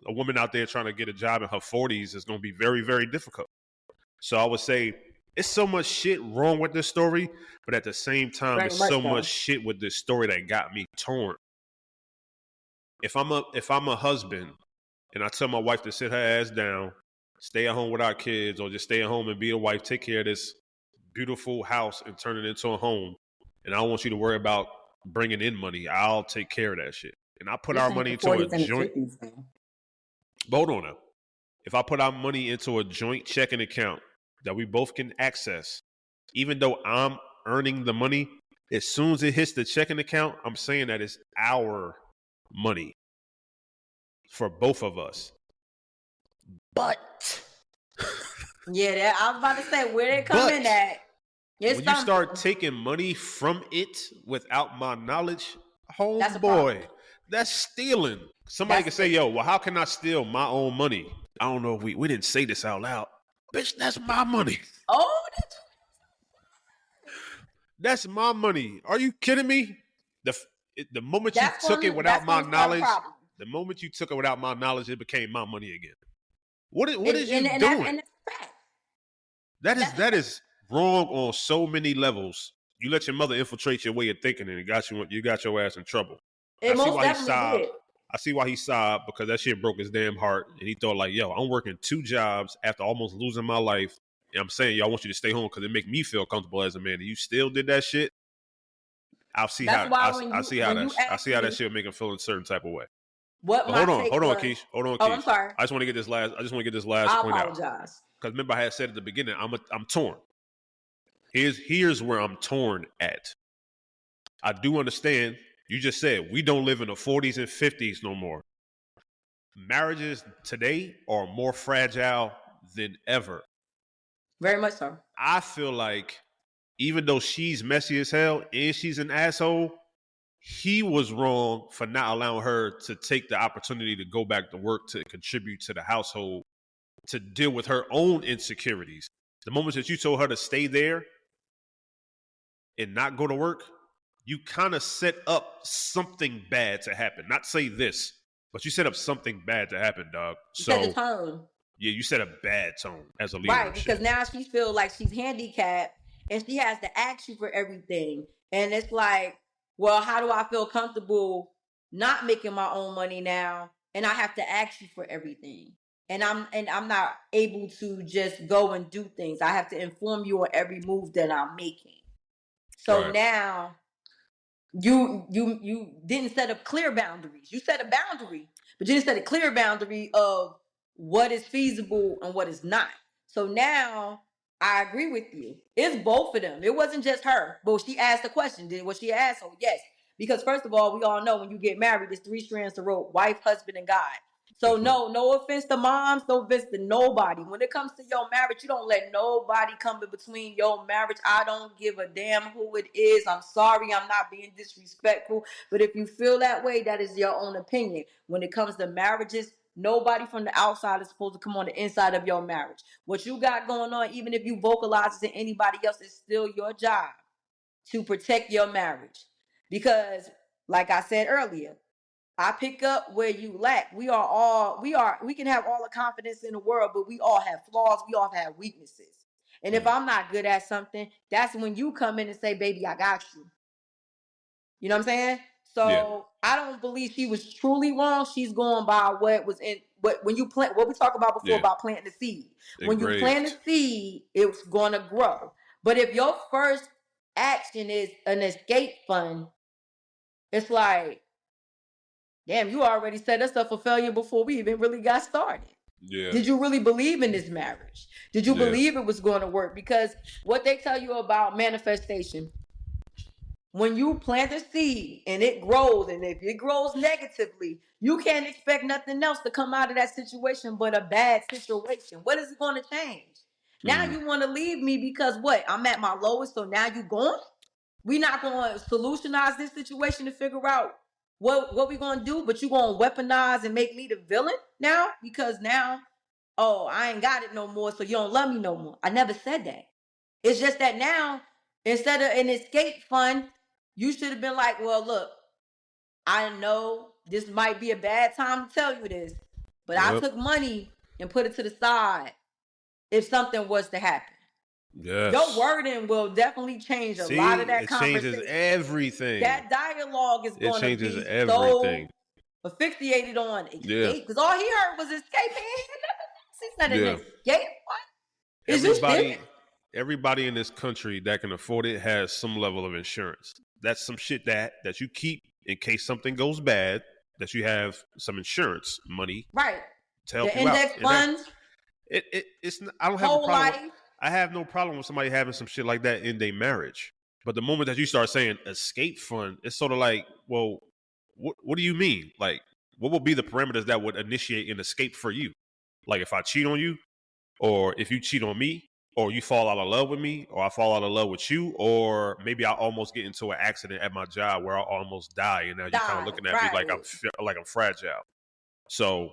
A woman out there trying to get a job in her 40s is going to be very, very difficult. So I would say it's so much shit wrong with this story, but at the same time, there's so much shit with this story that got me torn. If I'm a husband and I tell my wife to sit her ass down, stay at home with our kids, or just stay at home and be a wife, take care of this beautiful house and turn it into a home, and I don't want you to worry about bringing in money, I'll take care of that shit. And I put our money into a joint. But hold on now. If I put our money into a joint checking account that we both can access, even though I'm earning the money, as soon as it hits the checking account, I'm saying that it's our money for both of us. But yeah, I was about to say, where they come in at? When you start taking money from it without my knowledge, homeboy, that's stealing. Somebody can say, yo, well, how can I steal my own money? I don't know if we didn't say this out loud. Bitch, that's my money. Oh, that's my money. Are you kidding me? The moment you took it without my knowledge, it became my money again. What is you doing? That is wrong on so many levels. You let your mother infiltrate your way of thinking, and you got your ass in trouble. I see why he sobbed, because that shit broke his damn heart, and he thought like, yo, I'm working 2 jobs after almost losing my life, and I'm saying, yo, I want you to stay home because it make me feel comfortable as a man, and you still did that shit. I see how that shit make him feel in a certain type of way. Hold on, Keish. Oh, I'm sorry. I just want to get this last point out. Because remember, I had said at the beginning, I'm torn. Here's where I'm torn at. I do understand. You just said we don't live in the 40s and 50s no more. Marriages today are more fragile than ever. Very much so. I feel like even though she's messy as hell and she's an asshole, he was wrong for not allowing her to take the opportunity to go back to work, to contribute to the household, to deal with her own insecurities. The moment that you told her to stay there and not go to work, you kind of set up something bad to happen. Not say this, but you set up something bad to happen, dog. You set a tone. Yeah, you set a bad tone as a leader. Right, because now she feels like she's handicapped and she has to ask you for everything. And it's like, well, how do I feel comfortable not making my own money now? And I have to ask you for everything. And I'm not able to just go and do things. I have to inform you on every move that I'm making. So now you didn't set up clear boundaries. You set a boundary, but you didn't set a clear boundary of what is feasible and what is not. So now I agree with you. It's both of them. It wasn't just her, but she asked the question. Was she an asshole? Yes. Because first of all, we all know when you get married, there's 3 strands to rope: wife, husband, and God. So no offense to moms, no offense to nobody. When it comes to your marriage, you don't let nobody come in between your marriage. I don't give a damn who it is. I'm sorry, I'm not being disrespectful. But if you feel that way, that is your own opinion. When it comes to marriages, nobody from the outside is supposed to come on the inside of your marriage. What you got going on, even if you vocalize it to anybody else, it's still your job to protect your marriage. Because, like I said earlier, I pick up where you lack. We can have all the confidence in the world, but we all have flaws. We all have weaknesses. And if I'm not good at something, that's when you come in and say, baby, I got you. You know what I'm saying? So I don't believe she was truly wrong. She's going by what was in when you plant what we talked about before about planting the seed. When you plant the seed, it's gonna grow. But if your first action is an escape fund, it's like, damn, you already set us up for failure before we even really got started. Yeah. Did you really believe in this marriage? Did you believe it was going to work? Because what they tell you about manifestation, when you plant a seed and it grows, and if it grows negatively, you can't expect nothing else to come out of that situation but a bad situation. What is it going to change? Now you want to leave me because what? I'm at my lowest, so now you going? We're not going to solutionize this situation to figure out what we gonna do, but you gonna weaponize and make me the villain now? Because now, I ain't got it no more, so you don't love me no more. I never said that. It's just that now, instead of an escape fund, you should have been like, well, look, I know this might be a bad time to tell you this, but I took money and put it to the side if something was to happen. Yes. Your wording will definitely change a lot of that conversation. It changes everything. That dialogue is going to be everything. So asphyxiated on escape. Because all he heard was escaping. He said an escape. What? Everybody in this country that can afford it has some level of insurance. That's some shit that you keep in case something goes bad, that you have some insurance money. Right. To help the you index out. funds. It's I don't have a problem. I have no problem with somebody having some shit like that in their marriage. But the moment that you start saying escape fund, it's sort of like, well, what do you mean? Like, what would be the parameters that would initiate an escape for you? Like, if I cheat on you, or if you cheat on me, or you fall out of love with me, or I fall out of love with you, or maybe I almost get into an accident at my job where I almost die, and now you're kind of looking at me like I'm fragile. So,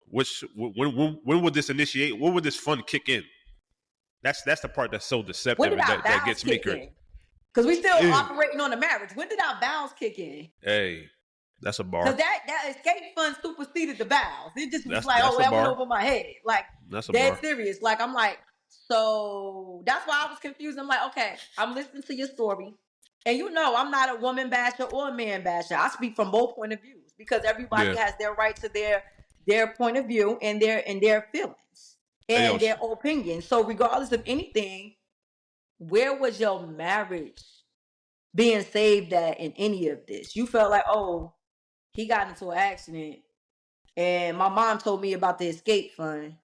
when would this initiate? When would this fund kick in? That's the part that's so deceptive that gets me crazy. Because we still operating on the marriage. When did our vows kick in? Hey, that's a bar. Because that escape fund superseded the vows. It just was like, that went over my head. Like, that's dead serious. Like, I'm like, so that's why I was confused. I'm like, okay, I'm listening to your story. And you know, I'm not a woman basher or a man basher. I speak from both point of views because everybody has their right to their point of view and their feelings. And their opinion. So regardless of anything, where was your marriage being saved at in any of this? You felt like, he got into an accident and my mom told me about the escape fund.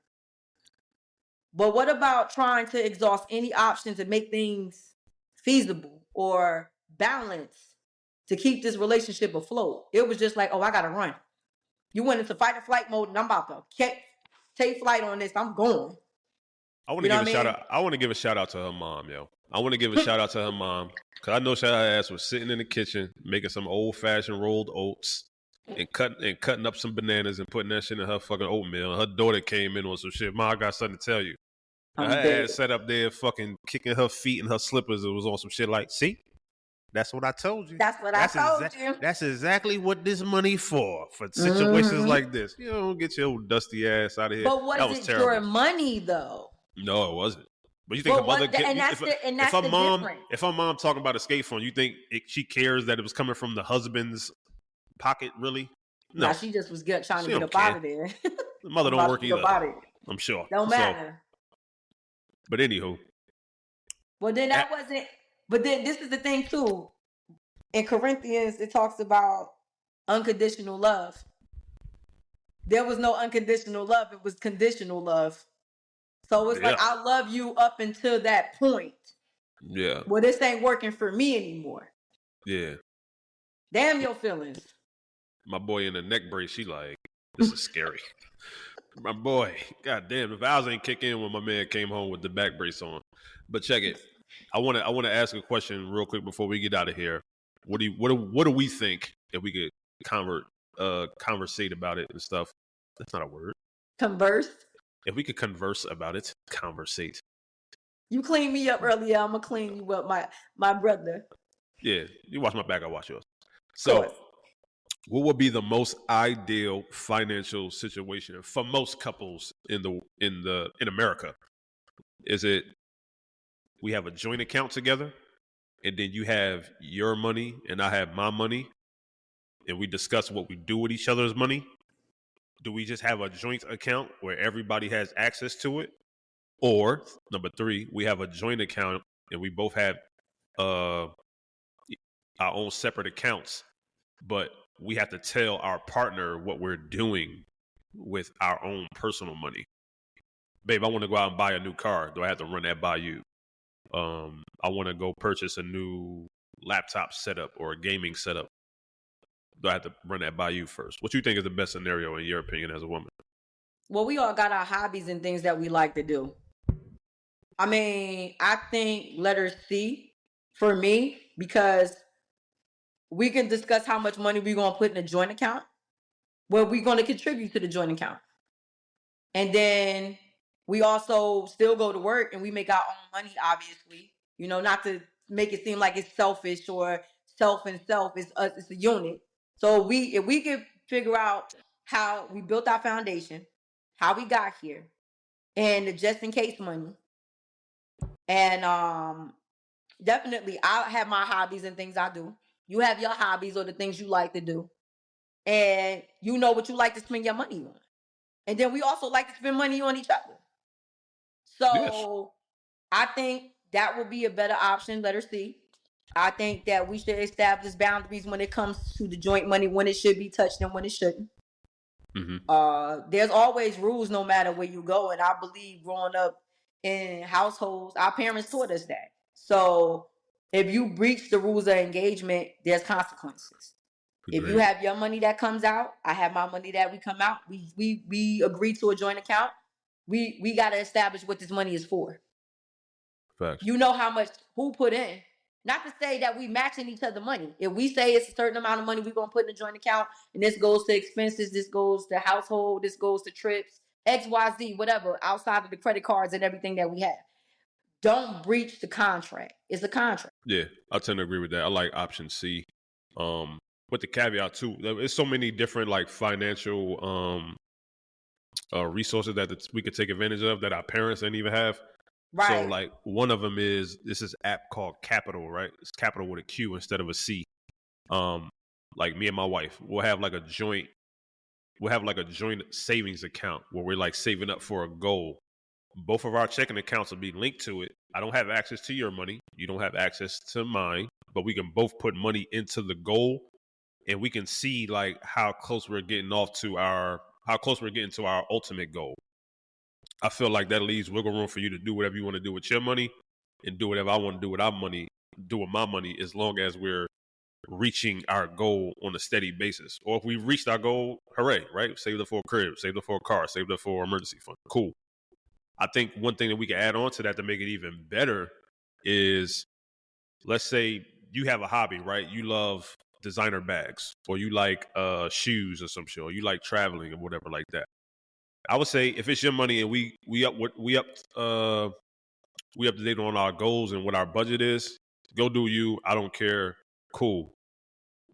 But what about trying to exhaust any options and make things feasible or balanced to keep this relationship afloat? It was just like, I got to run. You went into fight or flight mode and I'm about to take flight on this. I'm going. I want to give a shout out. I want to give a shout out to her mom, yo. I want to give a shout out to her mom because I know her ass was sitting in the kitchen making some old fashioned rolled oats and cutting up some bananas and putting that shit in her fucking oatmeal. And her daughter came in on some shit. Mom, I got something to tell you. Her ass sat up there fucking kicking her feet in her slippers. It was on some shit like, see. That's what I told you. That's what I told you. That's exactly what this money for situations like this. You don't get your old dusty ass out of here. But was it your money though? No, it wasn't. But you think her mother? If her mom talking about escape fund, you think she cares that it was coming from the husband's pocket? Really? No, she just was trying to get up out of there. The mother don't work either. I'm sure. Don't matter. But anywho. Well, then that wasn't. But then this is the thing too. In Corinthians, it talks about unconditional love. There was no unconditional love. It was conditional love. So it's like, I love you up until that point. Yeah. Well, this ain't working for me anymore. Yeah. Damn your feelings. My boy in the neck brace, she like, This is scary. My boy, goddamn, the valves ain't kick in when my man came home with the back brace on. But check it. I want to ask a question real quick before we get out of here. What do we think if we could conversate about it and stuff? That's not a word. Converse. If we could converse about it, conversate. You cleaned me up earlier. I'm gonna clean you up, my brother. Yeah, you watch my back, I watch yours. So, what would be the most ideal financial situation for most couples in America? Is it we have a joint account together, and then you have your money and I have my money, and we discuss what we do with each other's money? Do we just have a joint account where everybody has access to it? Or number 3, we have a joint account and we both have our own separate accounts, but we have to tell our partner what we're doing with our own personal money. Babe, I want to go out and buy a new car. Do I have to run that by you? I want to go purchase a new laptop setup or a gaming setup. Do I have to run that by you first? What you think is the best scenario in your opinion as a woman? Well, we all got our hobbies and things that we like to do. I mean, I think letter C for me, because we can discuss how much money we're going to put in a joint account, where we're going to contribute to the joint account. And then we also still go to work and we make our own money, obviously, not to make it seem like it's selfish or self and self. It's a unit. So if we could figure out how we built our foundation, how we got here, and the just in case money, and definitely I'll have my hobbies and things I do. You have your hobbies or the things you like to do, and you know what you like to spend your money on. And then we also like to spend money on each other. So yes. I think that would be a better option, letter C. I think that we should establish boundaries when it comes to the joint money, when it should be touched and when it shouldn't. Mm-hmm. There's always rules no matter where you go. And I believe growing up in households, our parents taught us that. So if you breach the rules of engagement, there's consequences. Great. If you have your money that comes out, I have my money that we come out. We agree to a joint account. We got to establish what this money is for. Facts. You know how much who put in. Not to say that we matching each other money. If we say it's a certain amount of money we're going to put in a joint account, and this goes to expenses, this goes to household, this goes to trips, X, Y, Z, whatever, outside of the credit cards and everything that we have. Don't breach the contract. It's a contract. Yeah, I tend to agree with that. I like option C. With the caveat too, there's so many different like financial resources that we could take advantage of that our parents didn't even have. Right. So like one of them is this app called Capital, right? It's Capital with a Q instead of a C. Like me and my wife, we'll have like a joint savings account where we're like saving up for a goal. Both of our checking accounts will be linked to it. I don't have access to your money. You don't have access to mine, but we can both put money into the goal, and we can see like how close we're getting to our ultimate goal. I feel like that leaves wiggle room for you to do whatever you want to do with your money and do whatever I want to do with my money, as long as we're reaching our goal on a steady basis. Or if we reached our goal, hooray, right? Save it for a crib, save it for a car, save it for an emergency fund. Cool. I think one thing that we can add on to that to make it even better is, let's say you have a hobby, right? You love designer bags, or you like shoes or some shit, or you like traveling or whatever like that. I would say if it's your money and we up to date on our goals and what our budget is, go do you. I don't care. Cool.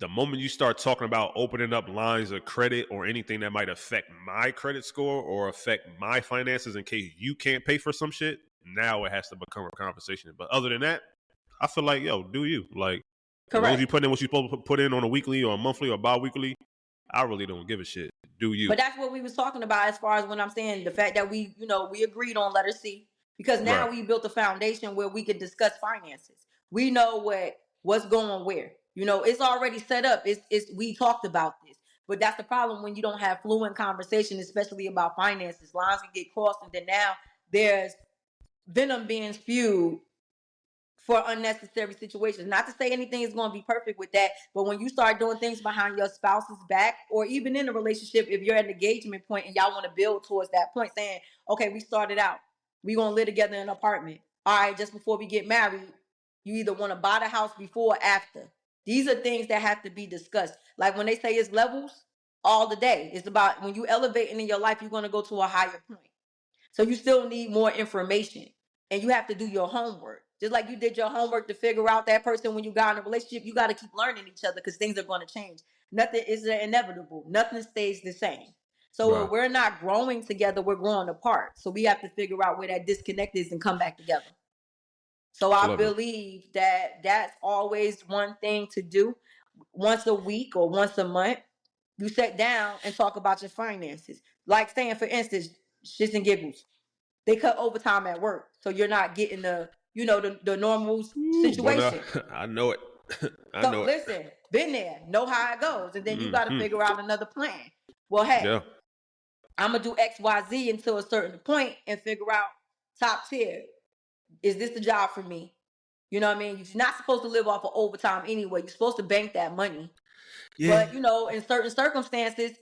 The moment you start talking about opening up lines of credit or anything that might affect my credit score or affect my finances in case you can't pay for some shit, now it has to become a conversation. But other than that, I feel like, yo, do you. Like, as long as you put in what you're supposed to put in on a weekly or a monthly or bi-weekly, I really don't give a shit. Do you? But that's what we was talking about as far as when I'm saying the fact that we agreed on letter C, because now we built a foundation where we could discuss finances. We know what's going where. It's already set up. We talked about this. But that's the problem when you don't have fluent conversation, especially about finances. Lines can get crossed, and then now there's venom being spewed for unnecessary situations. Not to say anything is going to be perfect with that, but when you start doing things behind your spouse's back, or even in a relationship, if you're at an engagement point and y'all want to build towards that point, saying, okay, we started out, we going to live together in an apartment. All right, just before we get married, you either want to buy the house before or after. These are things that have to be discussed. Like when they say it's levels all the day, it's about when you elevating in your life, you're going to go to a higher point. So you still need more information, and you have to do your homework. Just like you did your homework to figure out that person when you got in a relationship, you got to keep learning each other because things are going to change. Nothing is inevitable. Nothing stays the same. So Wow. when we're not growing together, we're growing apart. So we have to figure out where that disconnect is and come back together. So I believe that that's always one thing to do. Once a week or once a month, you sit down and talk about your finances. Like saying, for instance, shits and giggles. They cut overtime at work, so you're not getting the normal situation. I know it. I know it. Listen, been there, know how it goes, and then you got to figure out another plan. Well, hey, I'm gonna do X, Y, Z until a certain point and figure out top tier. Is this the job for me? You know what I mean? You're not supposed to live off of overtime anyway. You're supposed to bank that money. Yeah. But in certain circumstances,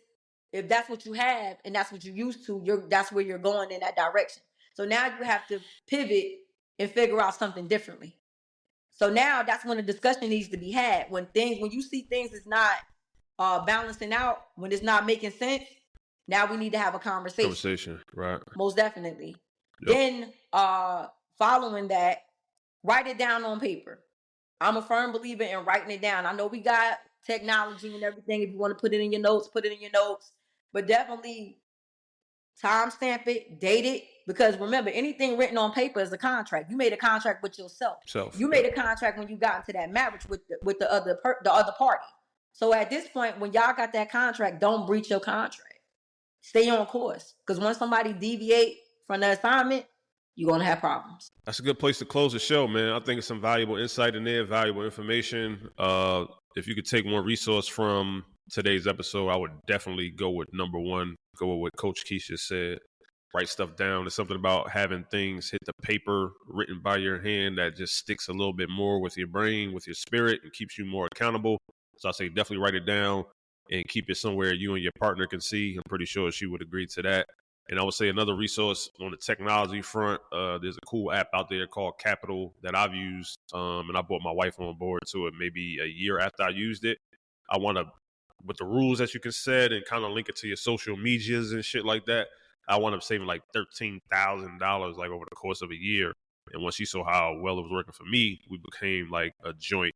if that's what you have and that's what you're used to, that's where you're going in that direction. So now you have to pivot and figure out something differently. So now that's when the discussion needs to be had. When you see things is not balancing out, when it's not making sense, now we need to have a conversation. Right. Most definitely. Yep. Then following that, write it down on paper. I'm a firm believer in writing it down. I know we got technology and everything. If you want to put it in your notes, put it in your notes. But definitely timestamp it, date it. Because remember, anything written on paper is a contract. You made a contract with yourself. You made a contract when you got into that marriage with the other party. So at this point, when y'all got that contract, don't breach your contract. Stay on course. Because once somebody deviate from the assignment, you're going to have problems. That's a good place to close the show, man. I think it's some valuable insight in there, valuable information. If you could take one resource from today's episode, I would definitely go with number one, go with what Coach Keisha said. Write stuff down. There's something about having things hit the paper written by your hand that just sticks a little bit more with your brain, with your spirit, and keeps you more accountable. So I say definitely write it down and keep it somewhere you and your partner can see. I'm pretty sure she would agree to that. And I would say another resource on the technology front, there's a cool app out there called Capital that I've used, and I brought my wife on board to it maybe a year after I used it. I want to, with the rules that you can set and kind of link it to your social medias and shit like that, I wound up saving like $13,000 like over the course of a year. And once she saw how well it was working for me, we became like a joint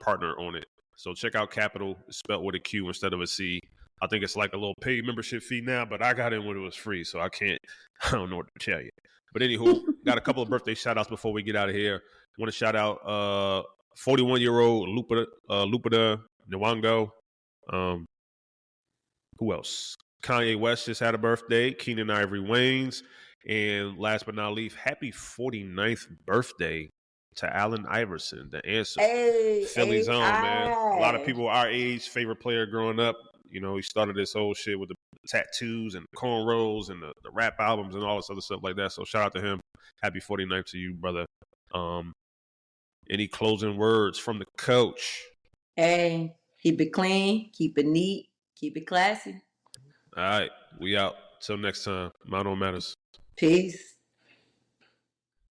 partner on it. So check out Capital. It's spelled with a Q instead of a C. I think it's like a little paid membership fee now, but I got in when it was free, so I don't know what to tell you. But anywho, got a couple of birthday shout outs before we get out of here. Want to shout out 41-year-old Lupita Nwango. Who else? Kanye West just had a birthday. Keenan Ivory Waynes. And last but not least, happy 49th birthday to Allen Iverson, the answer. Hey, Philly's own, man. A lot of people our age, favorite player growing up. You know, he started this whole shit with the tattoos and the cornrows and the rap albums and all this other stuff like that. So shout out to him. Happy 49th to you, brother. Any closing words from the coach? Hey, keep it clean, keep it neat, keep it classy. All right, we out. Till next time. Mount on Matters. Peace.